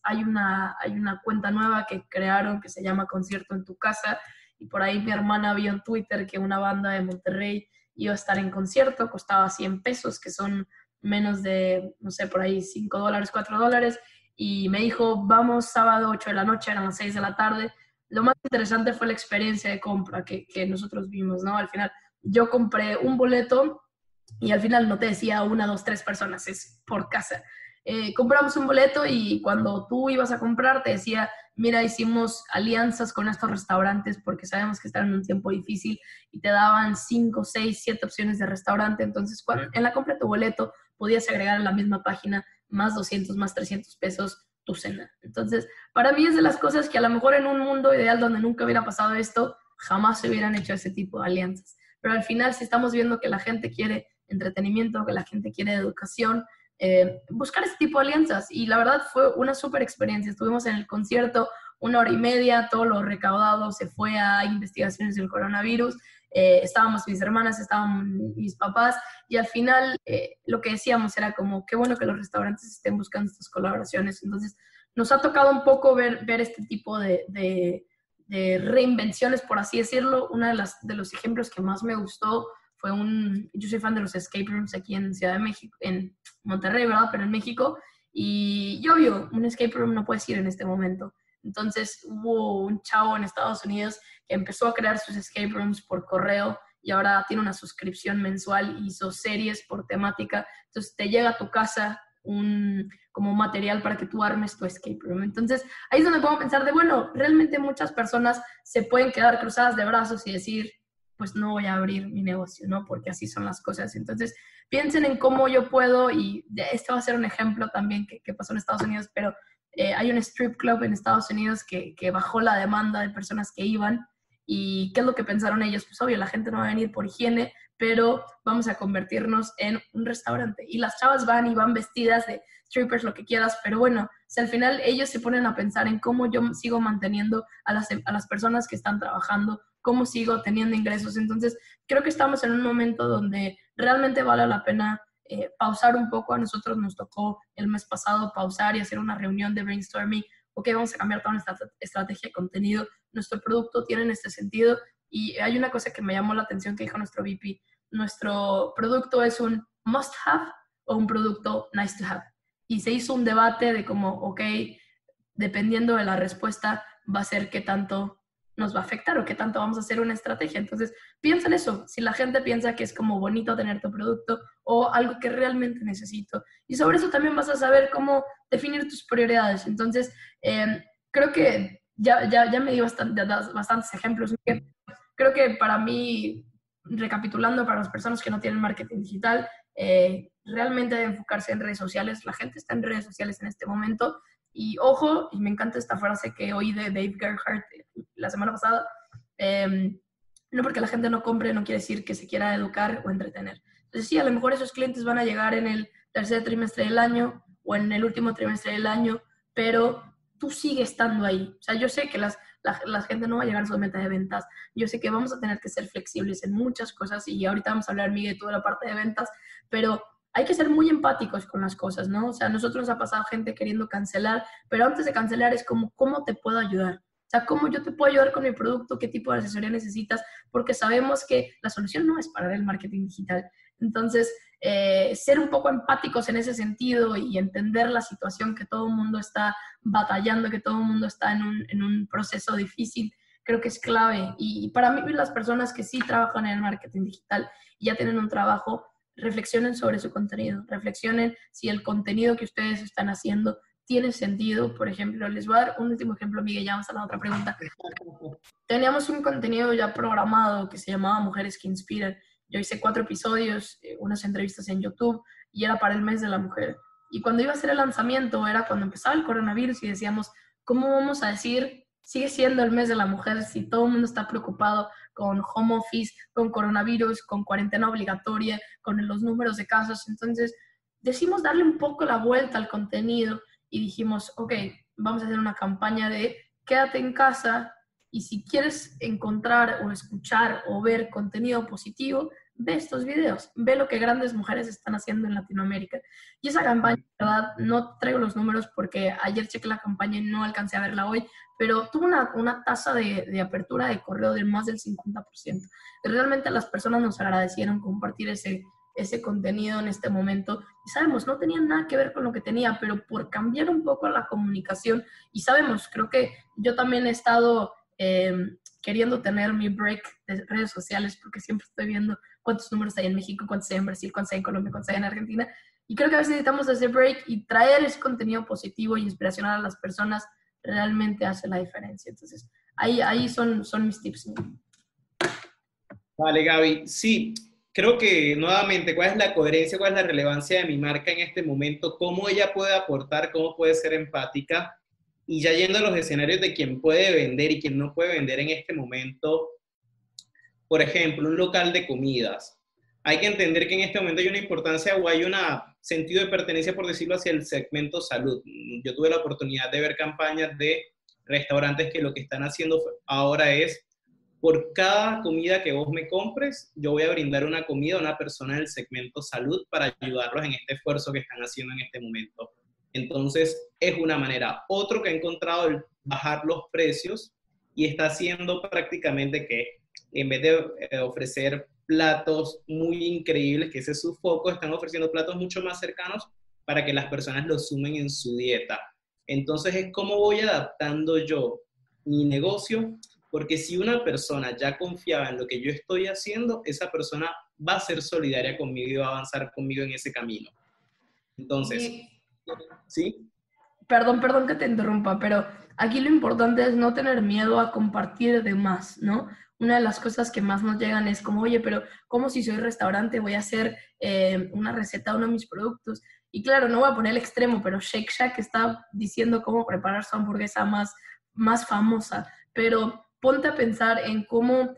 hay una cuenta nueva que crearon que se llama Concierto en tu Casa, y por ahí mi hermana vio en Twitter que una banda de Monterrey iba a estar en concierto, costaba 100 pesos, que son menos de, no sé, por ahí $5, $4, y me dijo, vamos sábado 8 de la noche, eran las 6 de la tarde. Lo más interesante fue la experiencia de compra que nosotros vimos, ¿no? Al final, yo compré un boleto y al final no te decía 1, 2, 3 personas, es por casa. Compramos un boleto y cuando tú ibas a comprar te decía, mira, hicimos alianzas con estos restaurantes porque sabemos que están en un tiempo difícil, y te daban 5, 6, 7 opciones de restaurante. Entonces, en la compra de tu boleto podías agregar en la misma página más 200, más 300 pesos tu cena. Entonces, para mí es de las cosas que a lo mejor en un mundo ideal donde nunca hubiera pasado esto, jamás se hubieran hecho ese tipo de alianzas. Pero al final, si estamos viendo que la gente quiere entretenimiento, que la gente quiere educación, buscar ese tipo de alianzas. Y la verdad fue una súper experiencia. Estuvimos en el concierto 1 hora y media, todo lo recaudado se fue a investigaciones del coronavirus. Estábamos mis hermanas, estaban mis papás, y al final lo que decíamos era como, qué bueno que los restaurantes estén buscando estas colaboraciones. Entonces nos ha tocado un poco ver este tipo de reinvenciones, por así decirlo. Uno de los ejemplos que más me gustó fue yo soy fan de los escape rooms aquí en Ciudad de México, en Monterrey, ¿verdad? Pero en México, y obvio, un escape room no puedes ir en este momento. Entonces hubo un chavo en Estados Unidos que empezó a crear sus escape rooms por correo y ahora tiene una suscripción mensual y hizo series por temática. Entonces te llega a tu casa como material para que tú armes tu escape room. Entonces, ahí es donde puedo pensar de, bueno, realmente muchas personas se pueden quedar cruzadas de brazos y decir, pues no voy a abrir mi negocio, ¿no? Porque así son las cosas. Entonces, piensen en cómo yo puedo, y este va a ser un ejemplo también que pasó en Estados Unidos, pero hay un strip club en Estados Unidos que bajó la demanda de personas que iban. ¿Y qué es lo que pensaron ellos? Pues obvio, la gente no va a venir por higiene, pero vamos a convertirnos en un restaurante. Y las chavas van y van vestidas de strippers, lo que quieras, pero bueno, o sea, al final ellos se ponen a pensar en cómo yo sigo manteniendo a las personas que están trabajando, cómo sigo teniendo ingresos. Entonces, creo que estamos en un momento donde realmente vale la pena pausar un poco. A nosotros nos tocó el mes pasado pausar y hacer una reunión de brainstorming. Ok, vamos a cambiar toda nuestra estrategia de contenido. Nuestro producto tiene en este sentido. Y hay una cosa que me llamó la atención que dijo nuestro VP. Nuestro producto es un must have o un producto nice to have. Y se hizo un debate de cómo, ok, dependiendo de la respuesta, va a ser qué tanto nos va a afectar o qué tanto vamos a hacer una estrategia. Entonces, piensa en eso. Si la gente piensa que es como bonito tener tu producto o algo que realmente necesito. Y sobre eso también vas a saber cómo definir tus prioridades. Entonces, creo que ya me di bastantes ejemplos. Creo que para mí, recapitulando, para las personas que no tienen marketing digital, realmente debe enfocarse en redes sociales. La gente está en redes sociales en este momento. Y ojo, y me encanta esta frase que oí de Dave Gerhardt la semana pasada, no porque la gente no compre no quiere decir que se quiera educar o entretener. Entonces sí, a lo mejor esos clientes van a llegar en el tercer trimestre del año o en el último trimestre del año, pero tú sigues estando ahí. O sea, yo sé que la gente no va a llegar a su meta de ventas. Yo sé que vamos a tener que ser flexibles en muchas cosas y ahorita vamos a hablar, Miguel, de toda la parte de ventas, pero hay que ser muy empáticos con las cosas, ¿no? O sea, a nosotros nos ha pasado gente queriendo cancelar, pero antes de cancelar es como, ¿cómo te puedo ayudar? O sea, ¿cómo yo te puedo ayudar con mi producto? ¿Qué tipo de asesoría necesitas? Porque sabemos que la solución no es parar el marketing digital. Entonces, ser un poco empáticos en ese sentido y entender la situación que todo el mundo está batallando, que todo el mundo está en un proceso difícil, creo que es clave. Y para mí, las personas que sí trabajan en el marketing digital y ya tienen un trabajo, reflexionen sobre su contenido, reflexionen si el contenido que ustedes están haciendo tiene sentido. Por ejemplo, les voy a dar un último ejemplo, Miguel, ya vamos a la otra pregunta. Teníamos un contenido ya programado que se llamaba Mujeres que Inspiran. Yo hice 4 episodios, unas entrevistas en YouTube, y era para el mes de la mujer. Y cuando iba a hacer el lanzamiento, era cuando empezaba el coronavirus y decíamos, ¿cómo vamos a decir sigue siendo el mes de la mujer si todo el mundo está preocupado con home office, con coronavirus, con cuarentena obligatoria, con los números de casos? Entonces, decidimos darle un poco la vuelta al contenido y dijimos, ok, vamos a hacer una campaña de quédate en casa y si quieres encontrar o escuchar o ver contenido positivo, ve estos videos, ve lo que grandes mujeres están haciendo en Latinoamérica. Y esa campaña, la verdad, no traigo los números porque ayer chequé la campaña y no alcancé a verla hoy, pero tuvo una tasa de apertura de correo de más del 50%. Y realmente las personas nos agradecieron compartir ese contenido en este momento. Y sabemos, no tenía nada que ver con lo que tenía, pero por cambiar un poco la comunicación, y sabemos, creo que yo también he estado queriendo tener mi break de redes sociales porque siempre estoy viendo cuántos números hay en México, cuántos hay en Brasil, cuántos hay en Colombia, cuántos hay en Argentina. Y creo que a veces necesitamos ese break y traer ese contenido positivo y inspiracional a las personas realmente hace la diferencia. Entonces, ahí son mis tips. Vale, Gaby. Sí, creo que nuevamente, ¿cuál es la coherencia, cuál es la relevancia de mi marca en este momento? ¿Cómo ella puede aportar? ¿Cómo puede ser empática? Y ya yendo a los escenarios de quién puede vender y quién no puede vender en este momento, por ejemplo, un local de comidas. Hay que entender que en este momento hay una importancia o hay un sentido de pertenencia, por decirlo, hacia el segmento salud. Yo tuve la oportunidad de ver campañas de restaurantes que lo que están haciendo ahora es, por cada comida que vos me compres, yo voy a brindar una comida a una persona del segmento salud para ayudarlos en este esfuerzo que están haciendo en este momento. Entonces, es una manera. Otro que ha encontrado el bajar los precios y está haciendo prácticamente que en vez de ofrecer platos muy increíbles, que ese es su foco, están ofreciendo platos mucho más cercanos para que las personas los sumen en su dieta. Entonces, es cómo voy adaptando yo mi negocio, porque si una persona ya confiaba en lo que yo estoy haciendo, esa persona va a ser solidaria conmigo y va a avanzar conmigo en ese camino. Entonces, Y ¿sí? perdón que te interrumpa, pero aquí lo importante es no tener miedo a compartir de más, ¿no? Una de las cosas que más nos llegan es como, oye, pero ¿cómo si soy restaurante voy a hacer una receta de uno de mis productos? Y claro, no voy a poner el extremo, pero Shake Shack está diciendo cómo preparar su hamburguesa más famosa, pero ponte a pensar en cómo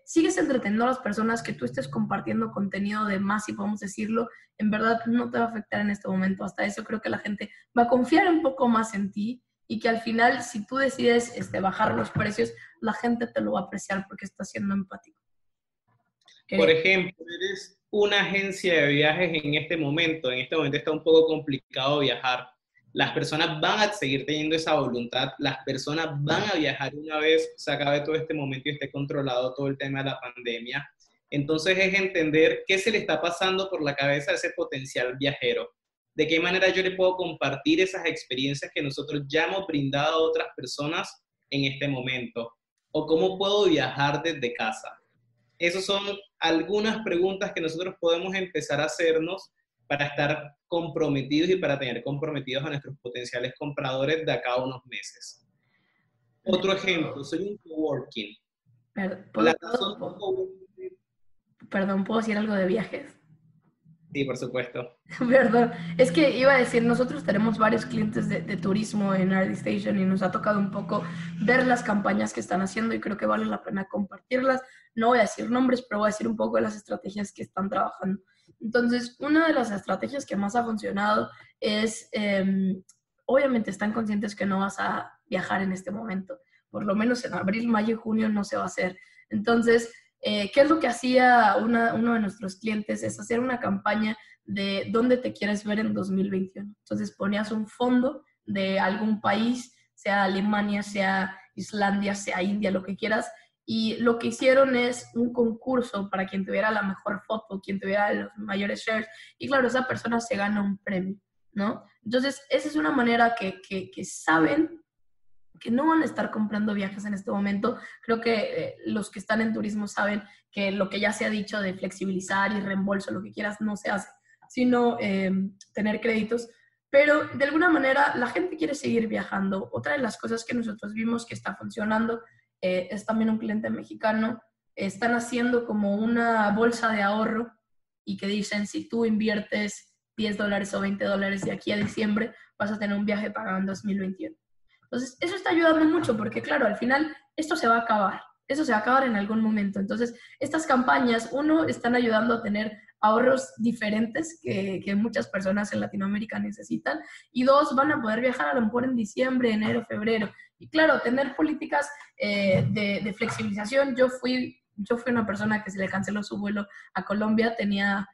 sigues entreteniendo a las personas, que tú estés compartiendo contenido de más, si podemos decirlo, en verdad no te va a afectar en este momento. Hasta eso creo que la gente va a confiar un poco más en ti y que al final, si tú decides bajar los precios, la gente te lo va a apreciar porque estás siendo empático. Por ejemplo, eres una agencia de viajes en este momento está un poco complicado viajar. Las personas van a seguir teniendo esa voluntad, las personas van a viajar una vez se acabe todo este momento y esté controlado todo el tema de la pandemia. Entonces es entender qué se le está pasando por la cabeza a ese potencial viajero. De qué manera yo le puedo compartir esas experiencias que nosotros ya hemos brindado a otras personas en este momento. O cómo puedo viajar desde casa. Esas son algunas preguntas que nosotros podemos empezar a hacernos para estar comprometidos y para tener comprometidos a nuestros potenciales compradores de acá a unos meses. Otro ejemplo, soy un coworking. Perdón, ¿puedo decir algo de viajes? Sí, por supuesto. Perdón, es que iba a decir, nosotros tenemos varios clientes de turismo en ArtStation y nos ha tocado un poco ver las campañas que están haciendo y creo que vale la pena compartirlas. No voy a decir nombres, pero voy a decir un poco de las estrategias que están trabajando. Entonces, una de las estrategias que más ha funcionado es, obviamente están conscientes que no vas a viajar en este momento. Por lo menos en abril, mayo y junio no se va a hacer. Entonces, ¿qué es lo que hacía uno de nuestros clientes? Es hacer una campaña de dónde te quieres ver en 2021. Entonces ponías un fondo de algún país, sea Alemania, sea Islandia, sea India, lo que quieras, y lo que hicieron es un concurso para quien tuviera la mejor foto, quien tuviera los mayores shares, y claro, esa persona se gana un premio, ¿no? Entonces, esa es una manera que saben que no van a estar comprando viajes en este momento. Creo que los que están en turismo saben que lo que ya se ha dicho de flexibilizar y reembolso, lo que quieras, no se hace, sino tener créditos. Pero de alguna manera la gente quiere seguir viajando. Otra de las cosas que nosotros vimos que está funcionando es también un cliente mexicano. Están haciendo como una bolsa de ahorro y que dicen, si tú inviertes $10 o $20 de aquí a diciembre, vas a tener un viaje pagado en 2021. Entonces, eso está ayudando mucho porque, claro, al final esto se va a acabar. Eso se va a acabar en algún momento. Entonces, estas campañas, uno, están ayudando a tener ahorros diferentes que muchas personas en Latinoamérica necesitan. Y dos, van a poder viajar a lo mejor en diciembre, enero, febrero. Y claro, tener políticas de flexibilización. Yo fui una persona que se le canceló su vuelo a Colombia, tenía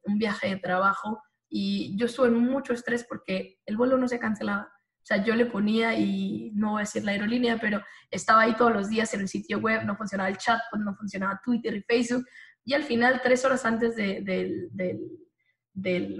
un viaje de trabajo y yo estuve en mucho estrés porque el vuelo no se cancelaba. O sea, yo le ponía, y no voy a decir la aerolínea, pero estaba ahí todos los días en el sitio web, no funcionaba el chat, no funcionaba Twitter y Facebook, y al final, 3 horas antes del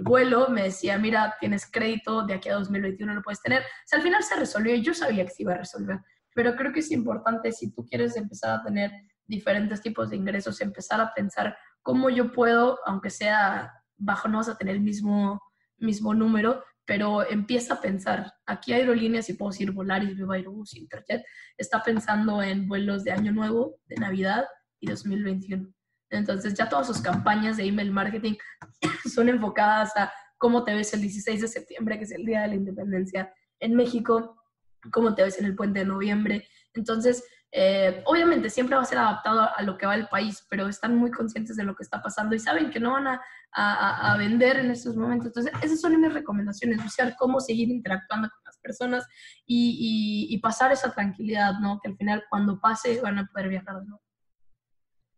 vuelo, me decía, mira, tienes crédito, de aquí a 2021 lo puedes tener. O sea, al final se resolvió y yo sabía que se iba a resolver, pero creo que es importante, si tú quieres empezar a tener diferentes tipos de ingresos, empezar a pensar cómo yo puedo, aunque sea bajo, no vas a tener el mismo número, pero empieza a pensar. Aquí Aerolíneas, y puedo decir Volaris, Viva Aerobús, Interjet, está pensando en vuelos de Año Nuevo, de Navidad y 2021. Entonces ya todas sus campañas de email marketing son enfocadas a cómo te ves el 16 de septiembre, que es el Día de la Independencia en México, cómo te ves en el Puente de Noviembre. Entonces, obviamente siempre va a ser adaptado a lo que va el país, pero están muy conscientes de lo que está pasando y saben que no van a vender en estos momentos. Entonces, esas son mis recomendaciones, buscar cómo seguir interactuando con las personas y pasar esa tranquilidad, ¿no? Que al final, cuando pase, van a poder viajar, ¿no?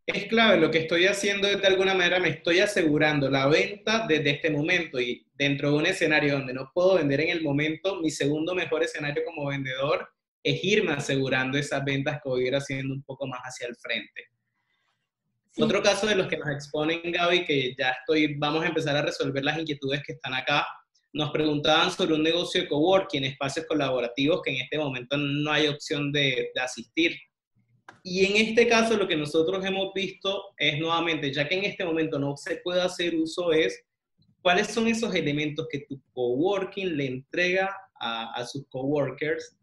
Es clave, lo que estoy haciendo es, de alguna manera, me estoy asegurando la venta desde este momento, y dentro de un escenario donde no puedo vender en el momento, mi segundo mejor escenario como vendedor es irme asegurando esas ventas que voy a ir haciendo un poco más hacia el frente. Sí. Otro caso de los que nos exponen, Gaby, que ya vamos a empezar a resolver las inquietudes que están acá, nos preguntaban sobre un negocio de coworking, espacios colaborativos que en este momento no hay opción de asistir. Y en este caso lo que nosotros hemos visto es, nuevamente, ya que en este momento no se puede hacer uso, es ¿cuáles son esos elementos que tu coworking le entrega a sus coworkers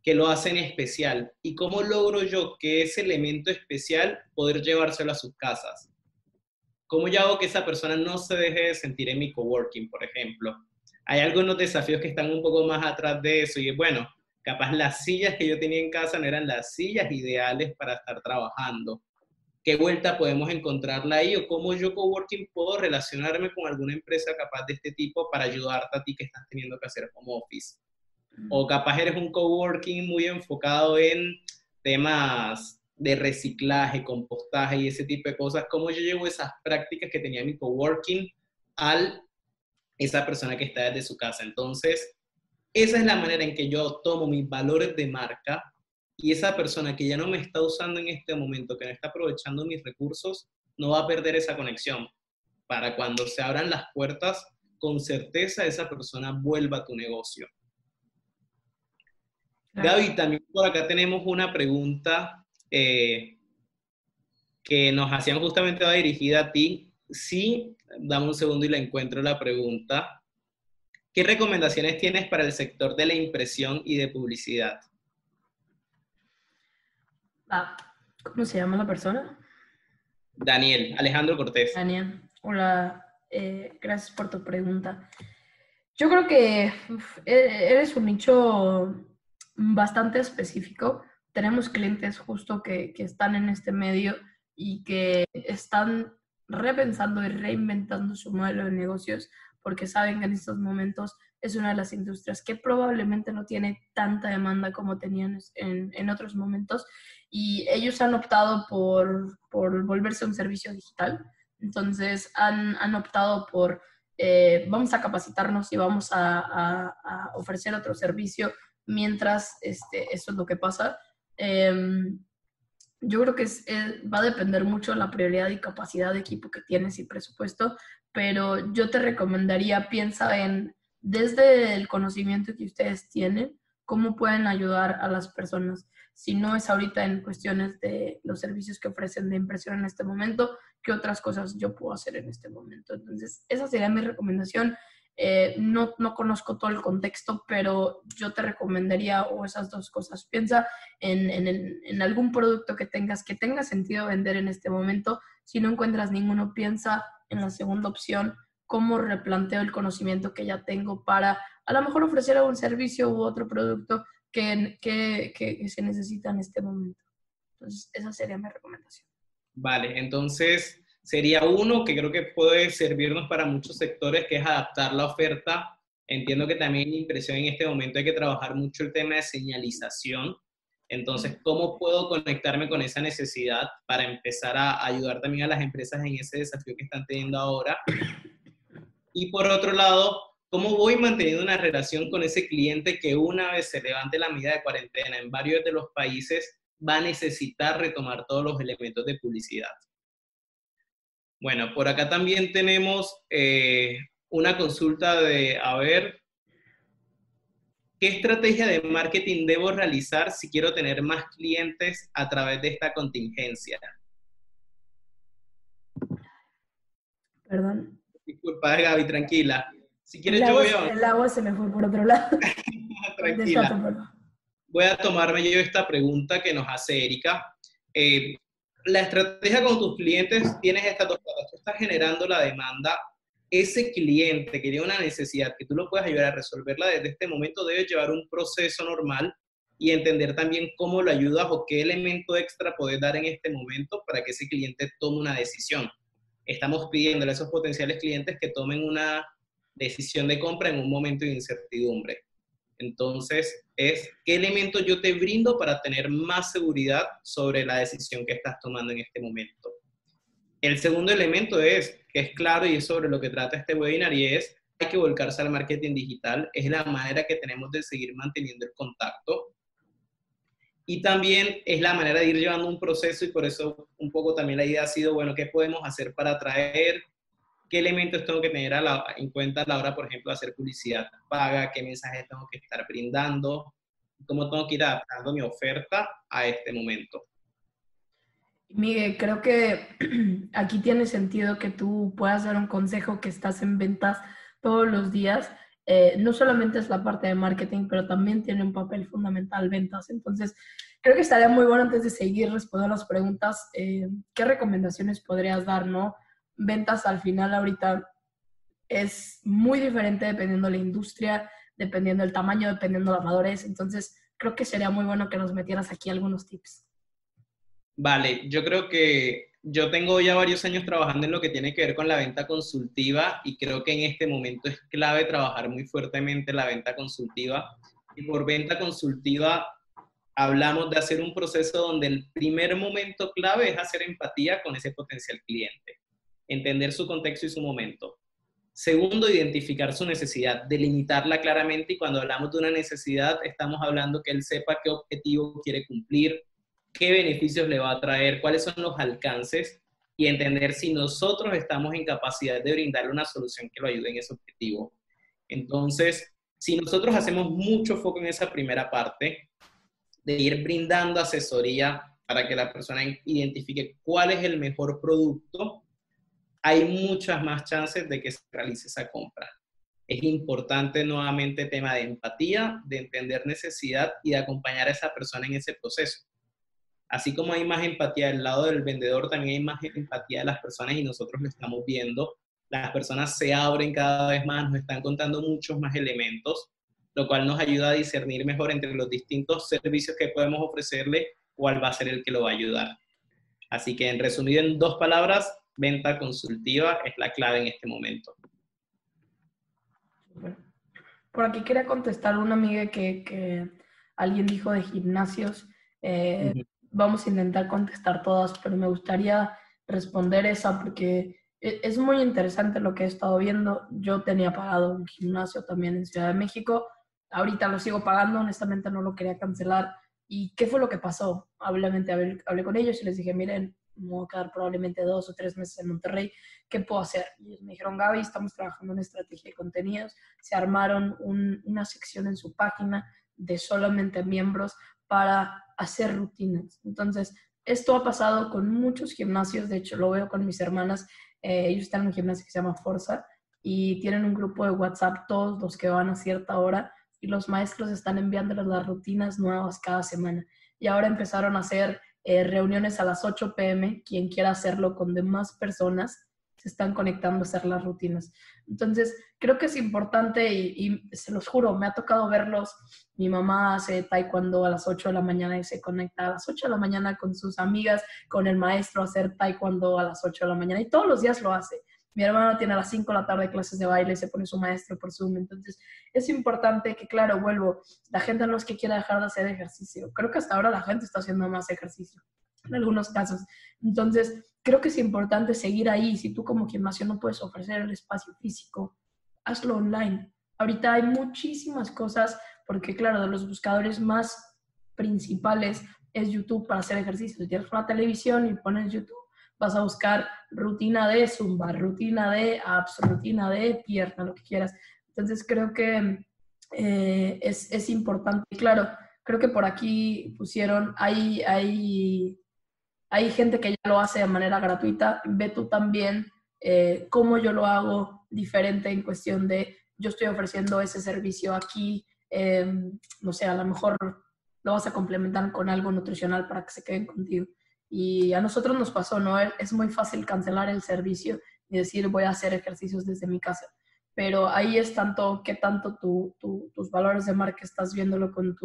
que lo hacen especial? ¿Y cómo logro yo que ese elemento especial poder llevárselo a sus casas? ¿Cómo yo hago que esa persona no se deje de sentir en mi coworking, por ejemplo? Hay algunos desafíos que están un poco más atrás de eso y es, bueno, capaz las sillas que yo tenía en casa no eran las sillas ideales para estar trabajando. ¿Qué vuelta podemos encontrarla ahí? ¿O cómo yo coworking puedo relacionarme con alguna empresa capaz de este tipo para ayudarte a ti que estás teniendo que hacer home office? O capaz eres un coworking muy enfocado en temas de reciclaje, compostaje y ese tipo de cosas. ¿Cómo yo llevo esas prácticas que tenía mi coworking a esa persona que está desde su casa? Entonces, esa es la manera en que yo tomo mis valores de marca y esa persona que ya no me está usando en este momento, que no está aprovechando mis recursos, no va a perder esa conexión. Para cuando se abran las puertas, con certeza esa persona vuelva a tu negocio. Claro. Gaby, también por acá tenemos una pregunta que nos hacían justamente, va dirigida a ti. Sí, dame un segundo y la encuentro la pregunta. ¿Qué recomendaciones tienes para el sector de la impresión y de publicidad? ¿Cómo se llama la persona? Daniel, Alejandro Cortés. Daniel. Hola, gracias por tu pregunta. Yo creo que eres un nicho bastante específico. Tenemos clientes justo que están en este medio y que están repensando y reinventando su modelo de negocios porque saben que en estos momentos es una de las industrias que probablemente no tiene tanta demanda como tenían en otros momentos y ellos han optado por volverse un servicio digital. Entonces han optado por vamos a capacitarnos y vamos a ofrecer otro servicio mientras eso es lo que pasa. Yo creo que va a depender mucho de la prioridad y capacidad de equipo que tienes y presupuesto, pero yo te recomendaría, piensa en, desde el conocimiento que ustedes tienen, cómo pueden ayudar a las personas. Si no es ahorita en cuestiones de los servicios que ofrecen de impresión en este momento, ¿qué otras cosas yo puedo hacer en este momento? Entonces, esa sería mi recomendación. No conozco todo el contexto, pero yo te recomendaría o esas dos cosas. Piensa en algún producto que tenga sentido vender en este momento. Si no encuentras ninguno, piensa en la segunda opción, cómo replanteo el conocimiento que ya tengo para a lo mejor ofrecer un servicio u otro producto que se necesita en este momento. Entonces, esa sería mi recomendación. Vale, entonces sería uno que creo que puede servirnos para muchos sectores, que es adaptar la oferta. Entiendo que también en impresión en este momento hay que trabajar mucho el tema de señalización. Entonces, ¿cómo puedo conectarme con esa necesidad para empezar a ayudar también a las empresas en ese desafío que están teniendo ahora? Y por otro lado, ¿cómo voy manteniendo una relación con ese cliente que una vez se levante la medida de cuarentena en varios de los países va a necesitar retomar todos los elementos de publicidad? Bueno, por acá también tenemos una consulta de, a ver, ¿qué estrategia de marketing debo realizar si quiero tener más clientes a través de esta contingencia? Perdón. Disculpa, Gaby, tranquila. Si quieres yo voy a... El agua se me fue por otro lado. Tranquila. Voy a tomarme yo esta pregunta que nos hace Erika. La estrategia con tus clientes tienes estas dos cosas. Tú estás generando la demanda. Ese cliente que tiene una necesidad que tú lo puedas ayudar a resolverla desde este momento, debes llevar un proceso normal y entender también cómo lo ayudas o qué elemento extra puedes dar en este momento para que ese cliente tome una decisión. Estamos pidiéndole a esos potenciales clientes que tomen una decisión de compra en un momento de incertidumbre. Entonces, ¿qué elementos yo te brindo para tener más seguridad sobre la decisión que estás tomando en este momento? El segundo elemento que es claro y es sobre lo que trata este webinar y hay que volcarse al marketing digital. Es la manera que tenemos de seguir manteniendo el contacto. Y también es la manera de ir llevando un proceso y por eso un poco también la idea ha sido, bueno, ¿qué podemos hacer para atraer? ¿Qué elementos tengo que tener en cuenta a la hora, por ejemplo, de hacer publicidad paga? ¿Qué mensajes tengo que estar brindando? ¿Cómo tengo que ir adaptando mi oferta a este momento? Miguel, creo que aquí tiene sentido que tú puedas dar un consejo que estás en ventas todos los días. No solamente es la parte de marketing, pero también tiene un papel fundamental ventas. Entonces, creo que estaría muy bueno antes de seguir respondiendo las preguntas, ¿qué recomendaciones podrías dar, no? Ventas al final ahorita es muy diferente dependiendo de la industria, dependiendo del tamaño, dependiendo de la madurez. Entonces, creo que sería muy bueno que nos metieras aquí algunos tips. Vale, yo creo que yo tengo ya varios años trabajando en lo que tiene que ver con la venta consultiva y creo que en este momento es clave trabajar muy fuertemente la venta consultiva. Y por venta consultiva hablamos de hacer un proceso donde el primer momento clave es hacer empatía con ese potencial cliente, entender su contexto y su momento. Segundo, identificar su necesidad, delimitarla claramente, y cuando hablamos de una necesidad estamos hablando que él sepa qué objetivo quiere cumplir, qué beneficios le va a traer, cuáles son los alcances, y entender si nosotros estamos en capacidad de brindarle una solución que lo ayude en ese objetivo. Entonces, si nosotros hacemos mucho foco en esa primera parte, de ir brindando asesoría para que la persona identifique cuál es el mejor producto, hay muchas más chances de que se realice esa compra. Es importante nuevamente tema de empatía, de entender necesidad y de acompañar a esa persona en ese proceso. Así como hay más empatía del lado del vendedor, también hay más empatía de las personas y nosotros lo estamos viendo. Las personas se abren cada vez más, nos están contando muchos más elementos, lo cual nos ayuda a discernir mejor entre los distintos servicios que podemos ofrecerle, cuál va a ser el que lo va a ayudar. Así que en resumido en 2 palabras, venta consultiva es la clave en este momento. Por aquí quería contestar una amiga que alguien dijo de gimnasios. Vamos a intentar contestar todas, pero me gustaría responder esa porque es muy interesante lo que he estado viendo. Yo tenía pagado un gimnasio también en Ciudad de México. Ahorita lo sigo pagando, honestamente no lo quería cancelar. ¿Y qué fue lo que pasó? Hablé con ellos y les dije, miren, me voy a quedar probablemente 2 o 3 meses en Monterrey. ¿Qué puedo hacer? Y ellos me dijeron, Gaby, estamos trabajando en estrategia de contenidos. Se armaron una sección en su página de solamente miembros para hacer rutinas. Entonces, esto ha pasado con muchos gimnasios, de hecho lo veo con mis hermanas, ellos están en un gimnasio que se llama Forza y tienen un grupo de WhatsApp todos los que van a cierta hora y los maestros están enviándoles las rutinas nuevas cada semana. Y ahora empezaron a hacer reuniones a las 8 p.m. Quien quiera hacerlo con demás personas se están conectando a hacer las rutinas. Entonces, creo que es importante y se los juro, me ha tocado verlos. Mi mamá hace taekwondo a las 8 de la mañana y se conecta a las 8 de la mañana con sus amigas, con el maestro a hacer taekwondo a las 8 de la mañana y todos los días lo hace. Mi hermana tiene a las 5 de la tarde clases de baile y se pone su maestro por Zoom. Entonces, es importante que, claro, vuelvo, la gente no es que quiera dejar de hacer ejercicio. Creo que hasta ahora la gente está haciendo más ejercicio, en algunos casos. Entonces, creo que es importante seguir ahí. Si tú como gimnasio no puedes ofrecer el espacio físico, hazlo online. Ahorita hay muchísimas cosas, porque claro, de los buscadores más principales es YouTube para hacer ejercicio. Si tienes una televisión y pones YouTube, vas a buscar rutina de zumba, rutina de abs, rutina de pierna, lo que quieras. Entonces creo que es importante. Claro, creo que por aquí pusieron, hay gente que ya lo hace de manera gratuita. Ve tú también cómo yo lo hago diferente en cuestión de yo estoy ofreciendo ese servicio aquí, no sé, a lo mejor lo vas a complementar con algo nutricional para que se queden contigo. Y a nosotros nos pasó, ¿no? Es muy fácil cancelar el servicio y decir voy a hacer ejercicios desde mi casa. Pero ahí es tanto, qué tanto tus valores de marca estás viéndolo con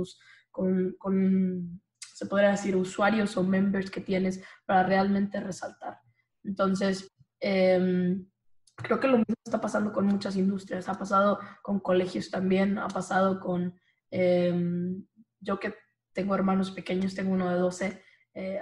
se podría decir, usuarios o members que tienes para realmente resaltar. Entonces, creo que lo mismo está pasando con muchas industrias. Ha pasado con colegios también, ha pasado con... yo que tengo hermanos pequeños, tengo uno de 12,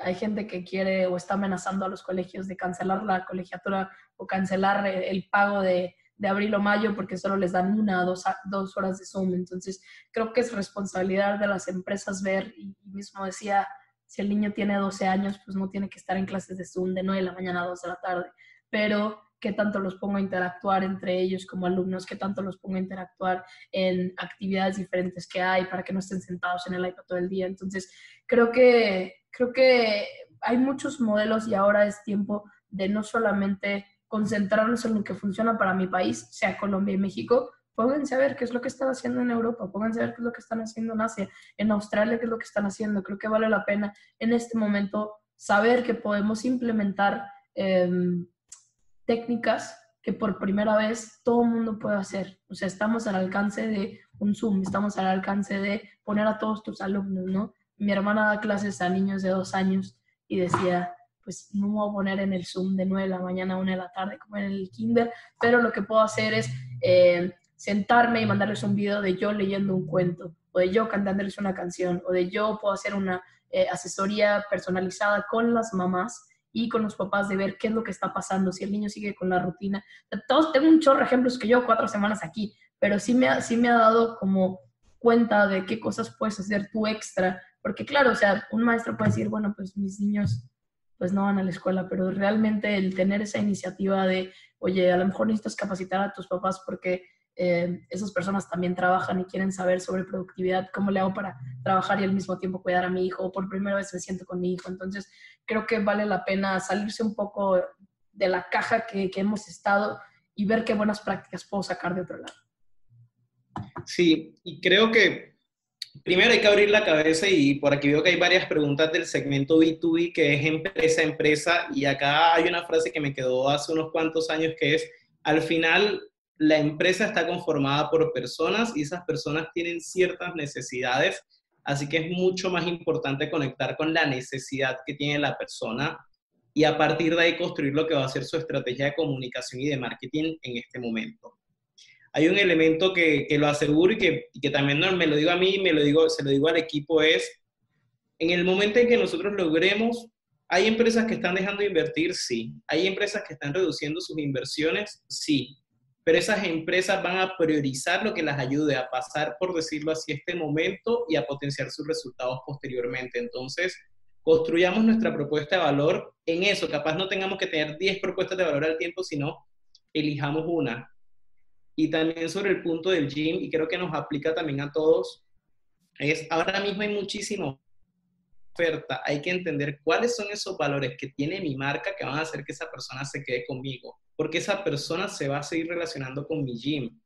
hay gente que quiere o está amenazando a los colegios de cancelar la colegiatura o cancelar el pago de abril o mayo porque solo les dan 1 o 2 horas de Zoom. Entonces, creo que es responsabilidad de las empresas ver, y mismo decía, si el niño tiene 12 años, pues no tiene que estar en clases de Zoom de 9 de la mañana a 2 de la tarde, pero qué tanto los pongo a interactuar entre ellos como alumnos, qué tanto los pongo a interactuar en actividades diferentes que hay para que no estén sentados en el iPad todo el día. Entonces, creo que hay muchos modelos y ahora es tiempo de no solamente concentrarnos en lo que funciona para mi país, sea Colombia y México. Pónganse a ver qué es lo que están haciendo en Europa, pónganse a ver qué es lo que están haciendo en Asia, en Australia, qué es lo que están haciendo. Creo que vale la pena en este momento saber que podemos implementar técnicas que por primera vez todo el mundo puede hacer. O sea, estamos al alcance de un Zoom, estamos al alcance de poner a todos tus alumnos, ¿no? Mi hermana da clases a niños de 2 años y decía, pues no me voy a poner en el Zoom de 9 de la mañana a 1 de la tarde como en el kinder, pero lo que puedo hacer es sentarme y mandarles un video de yo leyendo un cuento, o de yo cantándoles una canción, o de yo puedo hacer una asesoría personalizada con las mamás y con los papás de ver qué es lo que está pasando, si el niño sigue con la rutina. Todos, tengo un chorro de ejemplos que llevo 4 semanas aquí, pero sí me ha dado como cuenta de qué cosas puedes hacer tú extra, porque claro, o sea, un maestro puede decir, bueno, pues mis niños pues no van a la escuela, pero realmente el tener esa iniciativa de, oye, a lo mejor necesitas capacitar a tus papás porque esas personas también trabajan y quieren saber sobre productividad, cómo le hago para trabajar y al mismo tiempo cuidar a mi hijo, o por primera vez me siento con mi hijo. Entonces, creo que vale la pena salirse un poco de la caja que hemos estado y ver qué buenas prácticas puedo sacar de otro lado. Sí, y creo que primero hay que abrir la cabeza y por aquí veo que hay varias preguntas del segmento B2B que es empresa a empresa y acá hay una frase que me quedó hace unos cuantos años que es, al final la empresa está conformada por personas y esas personas tienen ciertas necesidades, así que es mucho más importante conectar con la necesidad que tiene la persona y a partir de ahí construir lo que va a ser su estrategia de comunicación y de marketing en este momento. Hay un elemento que lo aseguro y que también no me lo digo a mí, se lo digo al equipo, es en el momento en que nosotros logremos, ¿hay empresas que están dejando de invertir? Sí. ¿Hay empresas que están reduciendo sus inversiones? Sí. Pero esas empresas van a priorizar lo que las ayude a pasar, por decirlo así, este momento y a potenciar sus resultados posteriormente. Entonces, construyamos nuestra propuesta de valor en eso. Capaz no tengamos que tener 10 propuestas de valor al tiempo, sino elijamos una. Y también sobre el punto del gym, y creo que nos aplica también a todos, es ahora mismo hay muchísima oferta, hay que entender cuáles son esos valores que tiene mi marca que van a hacer que esa persona se quede conmigo, porque esa persona se va a seguir relacionando con mi gym.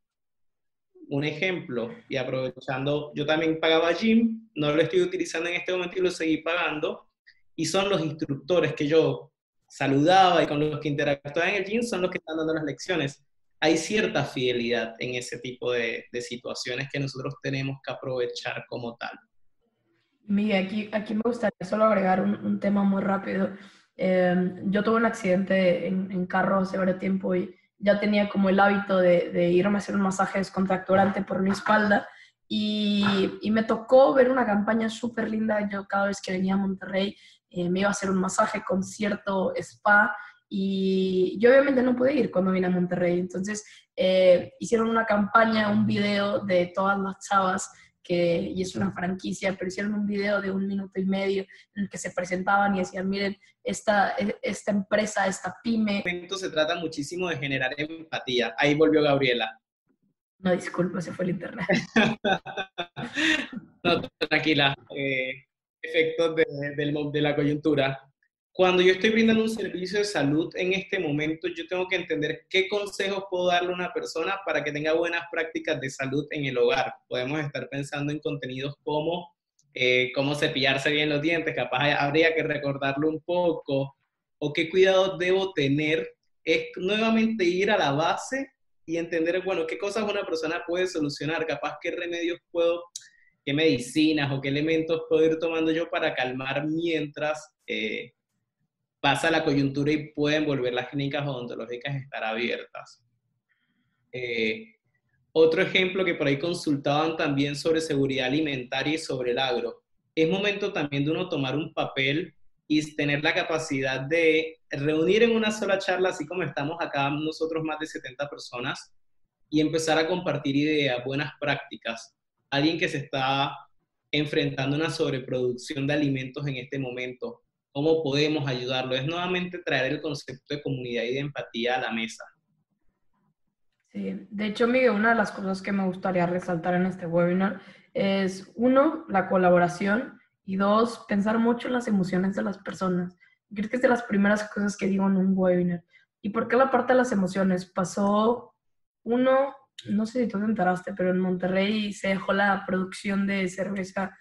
Un ejemplo, y aprovechando, yo también pagaba gym, no lo estoy utilizando en este momento y lo seguí pagando, y son los instructores que yo saludaba y con los que interactuaba en el gym son los que están dando las lecciones. Hay cierta fidelidad en ese tipo de situaciones que nosotros tenemos que aprovechar como tal. Miguel, aquí me gustaría solo agregar un tema muy rápido. Yo tuve un accidente en carro hace varios tiempo y ya tenía como el hábito de irme a hacer un masaje descontracturante por mi espalda y me tocó ver una campaña súper linda. Yo cada vez que venía a Monterrey me iba a hacer un masaje con cierto spa y yo obviamente no pude ir cuando vine a Monterrey. Entonces hicieron una campaña, un video de todas las chavas y es una franquicia, pero hicieron un video de 1 minuto y medio en el que se presentaban y decían, miren, esta empresa, esta pyme. Se trata muchísimo de generar empatía. Ahí volvió Gabriela. No, disculpa, se fue el internet. No, tranquila. Efectos de la coyuntura. Cuando yo estoy brindando un servicio de salud en este momento, yo tengo que entender qué consejos puedo darle a una persona para que tenga buenas prácticas de salud en el hogar. Podemos estar pensando en contenidos como cómo cepillarse bien los dientes, capaz habría que recordarlo un poco, o qué cuidados debo tener. Es nuevamente ir a la base y entender, bueno, qué cosas una persona puede solucionar, capaz qué remedios puedo, qué medicinas o qué elementos puedo ir tomando yo para calmar mientras pasa la coyuntura y pueden volver las clínicas odontológicas a estar abiertas. Otro ejemplo que por ahí consultaban también sobre seguridad alimentaria y sobre el agro. Es momento también de uno tomar un papel y tener la capacidad de reunir en una sola charla, así como estamos acá nosotros más de 70 personas, y empezar a compartir ideas, buenas prácticas. Alguien que se está enfrentando a una sobreproducción de alimentos en este momento, ¿cómo podemos ayudarlo? Es nuevamente traer el concepto de comunidad y de empatía a la mesa. Sí, de hecho, Miguel, una de las cosas que me gustaría resaltar en este webinar es, uno, la colaboración Y dos, pensar mucho en las emociones de las personas. Creo que es de las primeras cosas que digo en un webinar. ¿Y por qué la parte de las emociones? Pasó uno, no sé si tú te enteraste, pero en Monterrey se dejó la producción de cerveza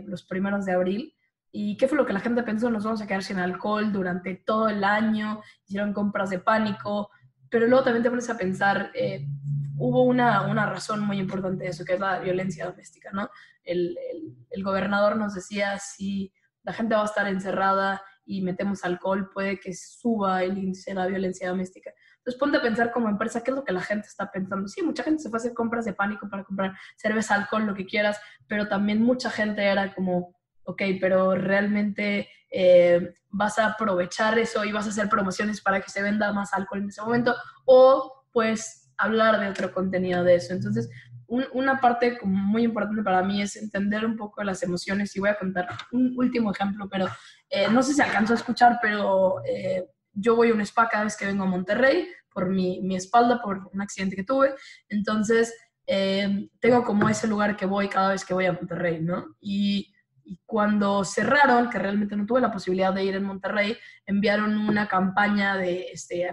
los primeros de abril. ¿Y qué fue lo que la gente pensó? Nos vamos a quedar sin alcohol durante todo el año, hicieron compras de pánico, pero luego también te pones a pensar, hubo una razón muy importante de eso, que es la violencia doméstica, ¿no? El gobernador nos decía, si la gente va a estar encerrada y metemos alcohol, puede que suba el índice de la violencia doméstica. Entonces ponte a pensar como empresa, ¿qué es lo que la gente está pensando? Sí, mucha gente se fue a hacer compras de pánico para comprar cerveza, alcohol, lo que quieras, pero también mucha gente era como, ok, pero realmente vas a aprovechar eso y vas a hacer promociones para que se venda más alcohol en ese momento, o pues hablar de otro contenido de eso. Entonces, una parte como muy importante para mí es entender un poco las emociones, y voy a contar un último ejemplo, pero no sé si alcanzó a escuchar, pero yo voy a un spa cada vez que vengo a Monterrey por mi espalda, por un accidente que tuve. Entonces, tengo como ese lugar que voy cada vez que voy a Monterrey, ¿no? Y cuando cerraron, que realmente no tuve la posibilidad de ir en Monterrey, enviaron una campaña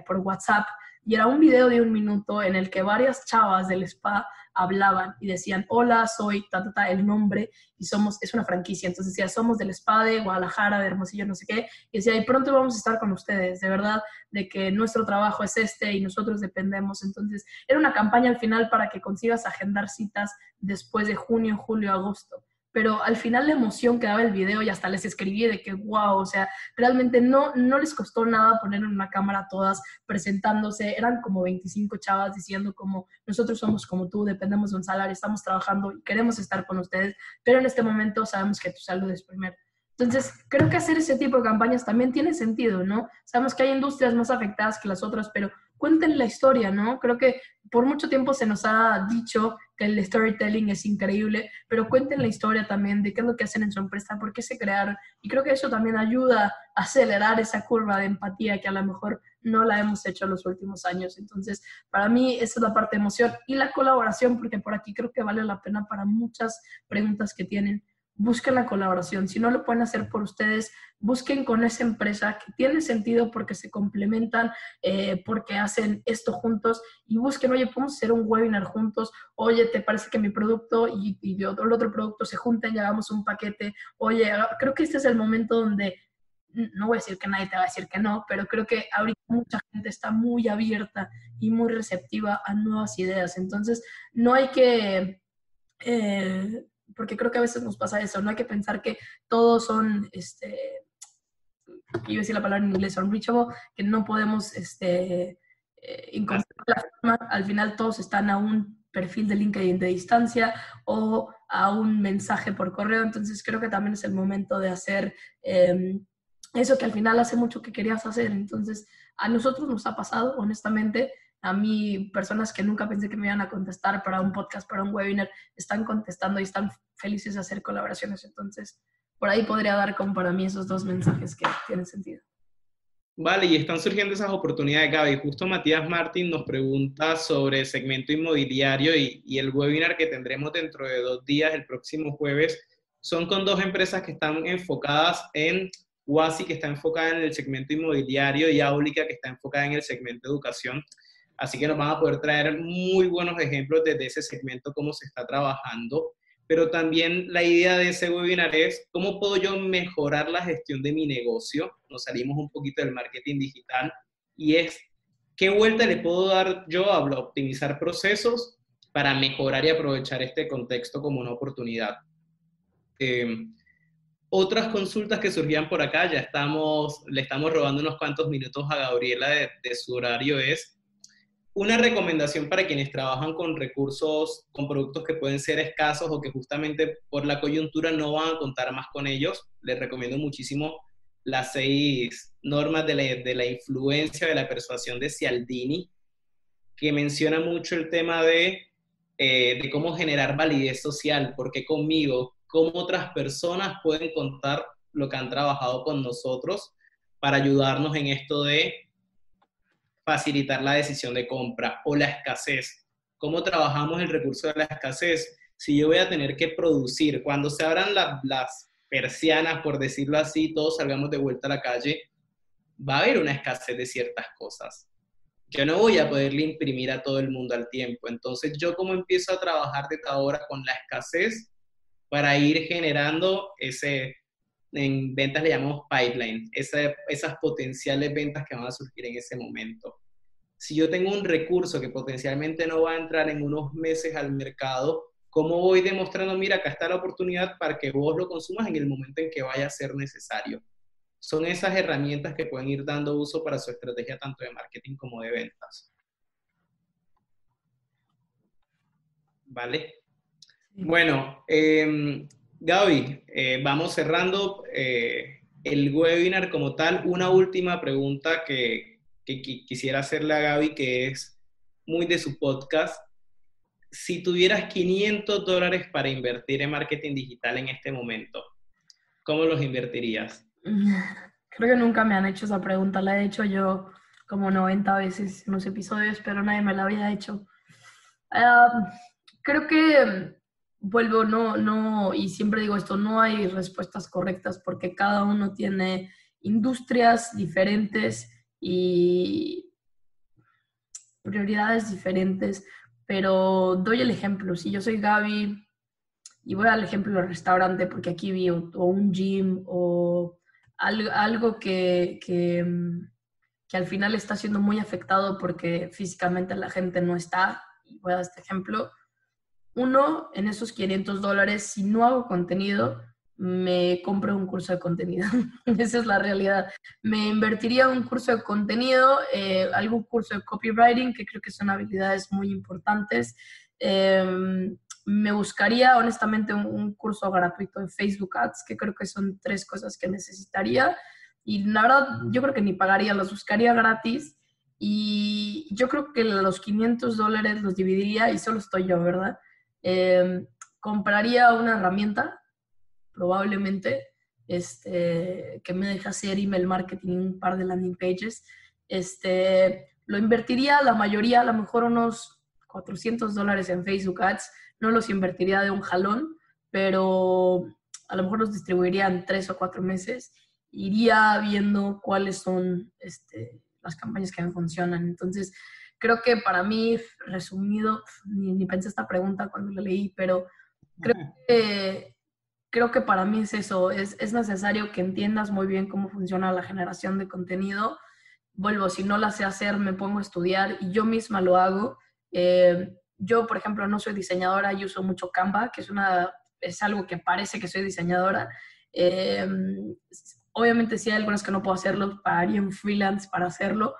por WhatsApp, y era un video de 1 minuto en el que varias chavas del spa hablaban y decían, hola, soy el nombre, y es una franquicia, entonces decía, somos del spa de Guadalajara, de Hermosillo, no sé qué, y decía, y pronto vamos a estar con ustedes, de verdad, de que nuestro trabajo es y nosotros dependemos. Entonces era una campaña al final para que consigas agendar citas después de junio, julio, agosto. Pero al final la emoción que daba el video, y hasta les escribí de que wow, o sea, realmente no les costó nada poner en una cámara todas presentándose, eran como 25 chavas diciendo como nosotros somos como tú, dependemos de un salario, estamos trabajando y queremos estar con ustedes, pero en este momento sabemos que tu salud es primero. Entonces, creo que hacer ese tipo de campañas también tiene sentido, ¿no? Sabemos que hay industrias más afectadas que las otras, pero cuenten la historia, ¿no? Creo que por mucho tiempo se nos ha dicho que el storytelling es increíble, pero cuenten la historia también de qué es lo que hacen en su empresa, por qué se crearon. Y creo que eso también ayuda a acelerar esa curva de empatía que a lo mejor no la hemos hecho en los últimos años. Entonces, para mí esa es la parte de emoción y la colaboración, porque por aquí creo que vale la pena para muchas preguntas que tienen. Busquen la colaboración. Si no lo pueden hacer por ustedes, busquen con esa empresa que tiene sentido porque se complementan, porque hacen esto juntos, y busquen, oye, podemos hacer un webinar juntos, oye, ¿te parece que mi producto y el otro producto se junten y hagamos un paquete? Oye, creo que este es el momento donde, no voy a decir que nadie te va a decir que no, pero creo que ahorita mucha gente está muy abierta y muy receptiva a nuevas ideas. Entonces, no hay que... porque creo que a veces nos pasa eso, no hay que pensar que todos son, iba a decir la palabra en inglés, unreachable, que no podemos encontrar la forma. Al final todos están a un perfil de LinkedIn de distancia o a un mensaje por correo. Entonces creo que también es el momento de hacer eso que al final hace mucho que querías hacer. Entonces a nosotros nos ha pasado, honestamente. A mí, personas que nunca pensé que me iban a contestar para un podcast, para un webinar, están contestando y están felices de hacer colaboraciones. Entonces, por ahí podría dar como para mí esos dos mensajes que tienen sentido. Vale, y están surgiendo esas oportunidades, Gaby. Justo Matías Martín nos pregunta sobre el segmento inmobiliario y el webinar que tendremos dentro de 2 días, el próximo jueves. Son con 2 empresas que están enfocadas en Wasi, que está enfocada en el segmento inmobiliario, y Aulica, que está enfocada en el segmento educación. Así que nos van a poder traer muy buenos ejemplos desde ese segmento, cómo se está trabajando. Pero también la idea de ese webinar es cómo puedo yo mejorar la gestión de mi negocio. Nos salimos un poquito del marketing digital y es qué vuelta le puedo dar yo a optimizar procesos para mejorar y aprovechar este contexto como una oportunidad. Otras consultas que surgían por acá, le estamos robando unos cuantos minutos a Gabriela de su horario, es una recomendación para quienes trabajan con recursos, con productos que pueden ser escasos o que justamente por la coyuntura no van a contar más con ellos. Les recomiendo muchísimo las 6 normas de la influencia, de la persuasión de Cialdini, que menciona mucho el tema de cómo generar validez social, porque conmigo, cómo otras personas pueden contar lo que han trabajado con nosotros para ayudarnos en esto de facilitar la decisión de compra, o la escasez. ¿Cómo trabajamos el recurso de la escasez? Si yo voy a tener que producir, cuando se abran las persianas, por decirlo así, todos salgamos de vuelta a la calle, va a haber una escasez de ciertas cosas. Yo no voy a poderle imprimir a todo el mundo al tiempo. Entonces, ¿yo cómo empiezo a trabajar desde ahora con la escasez para ir generando en ventas le llamamos pipeline, esas potenciales ventas que van a surgir en ese momento? Si yo tengo un recurso que potencialmente no va a entrar en unos meses al mercado, ¿cómo voy demostrando, mira, acá está la oportunidad para que vos lo consumas en el momento en que vaya a ser necesario? Son esas herramientas que pueden ir dando uso para su estrategia tanto de marketing como de ventas. ¿Vale? Bueno, Gaby, vamos cerrando el webinar como tal. Una última pregunta que quisiera hacerle a Gaby, que es muy de su podcast. Si tuvieras $500 para invertir en marketing digital en este momento, ¿cómo los invertirías? Creo que nunca me han hecho esa pregunta. La he hecho yo como 90 veces en los episodios, pero nadie me la había hecho. Creo que y siempre digo esto, no hay respuestas correctas porque cada uno tiene industrias diferentes y prioridades diferentes, pero doy el ejemplo. Si yo soy Gaby y voy al ejemplo del restaurante porque aquí vi o un gym o algo que al final está siendo muy afectado porque físicamente la gente no está, y voy a dar este ejemplo. Uno, en esos $500, si no hago contenido, me compro un curso de contenido. Esa es la realidad. Me invertiría en un curso de contenido, algún curso de copywriting, que creo que son habilidades muy importantes. Me buscaría, honestamente, un curso gratuito de Facebook Ads, que creo que son 3 cosas que necesitaría. Y la verdad, yo creo que ni pagaría, los buscaría gratis. Y yo creo que los $500 los dividiría, y solo estoy yo, ¿verdad? Compraría una herramienta, probablemente, que me deje hacer email marketing, un par de landing pages. Lo invertiría la mayoría, a lo mejor unos $400 en Facebook Ads. No los invertiría de un jalón, pero a lo mejor los distribuiría en 3 o 4 meses. Iría viendo cuáles son las campañas que me funcionan. Entonces, creo que para mí, resumido, ni pensé esta pregunta cuando la leí, pero creo que para mí es eso. Es necesario que entiendas muy bien cómo funciona la generación de contenido. Si no la sé hacer, me pongo a estudiar y yo misma lo hago. Yo, por ejemplo, no soy diseñadora y uso mucho Canva, que es algo que parece que soy diseñadora. Obviamente sí hay algunas que no puedo hacerlo, pagaría un freelance para hacerlo,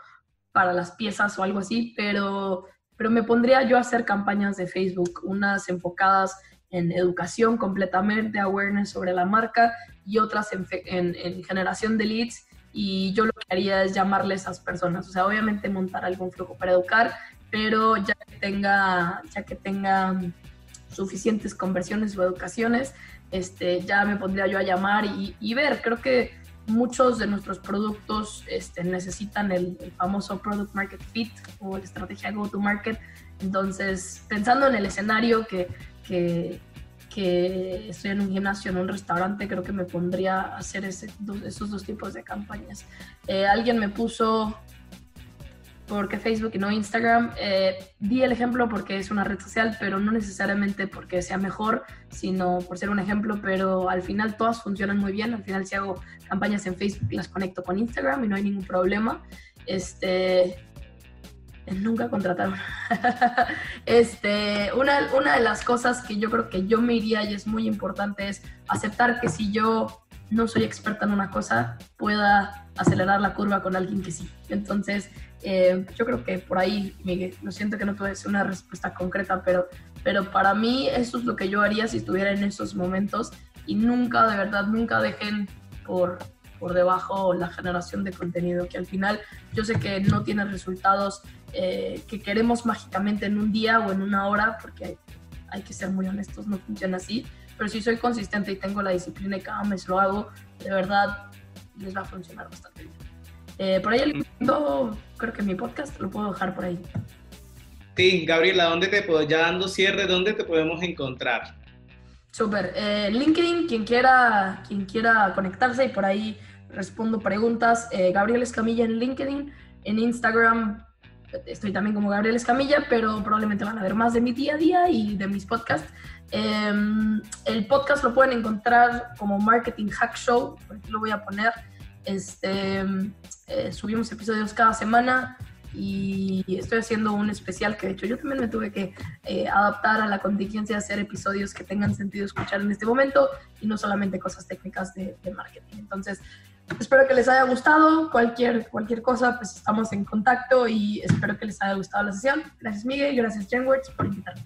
para las piezas o algo así, pero me pondría yo a hacer campañas de Facebook, unas enfocadas en educación completamente, awareness sobre la marca, y otras en generación de leads, y yo lo que haría es llamarle a esas personas. O sea, obviamente montar algún flujo para educar, pero ya que tenga suficientes conversiones o educaciones, ya me pondría yo a llamar y ver. Creo que muchos de nuestros productos necesitan el famoso Product Market Fit o la estrategia Go to Market. Entonces, pensando en el escenario que estoy en un gimnasio, en un restaurante, creo que me pondría a hacer esos 2 tipos de campañas. Alguien me puso, ¿por qué Facebook y no Instagram? Di el ejemplo porque es una red social, pero no necesariamente porque sea mejor, sino por ser un ejemplo, pero al final todas funcionan muy bien. Al final, si hago campañas en Facebook, las conecto con Instagram y no hay ningún problema. Nunca contrataron. Una de las cosas que yo creo que yo me iría, y es muy importante, es aceptar que si yo no soy experta en una cosa, pueda acelerar la curva con alguien que sí. Entonces, yo creo que por ahí, Miguel, lo siento que no puede ser una respuesta concreta, pero para mí eso es lo que yo haría si estuviera en esos momentos. Y nunca, de verdad, nunca dejen por debajo la generación de contenido, que al final yo sé que no tiene resultados que queremos mágicamente en un día o en una hora, porque hay que ser muy honestos, no funciona así. Pero si soy consistente y tengo la disciplina y cada mes lo hago, de verdad les va a funcionar bastante bien. Por ahí el quinto, creo que mi podcast lo puedo dejar por ahí. Sí, Gabriela, ya dando cierre, ¿dónde te podemos encontrar? Súper. LinkedIn, quien quiera conectarse y por ahí respondo preguntas. Gabriel Escamilla en LinkedIn. En Instagram estoy también como Gabriel Escamilla, pero probablemente van a ver más de mi día a día y de mis podcasts. El podcast lo pueden encontrar como Marketing Hack Show, por aquí lo voy a poner. Subimos episodios cada semana y estoy haciendo un especial que de hecho yo también me tuve que adaptar a la contingencia de hacer episodios que tengan sentido escuchar en este momento y no solamente cosas técnicas de marketing. Entonces, espero que les haya gustado. Cualquier cosa, pues estamos en contacto y espero que les haya gustado la sesión. Gracias, Miguel, y gracias, Genworks, por invitarme.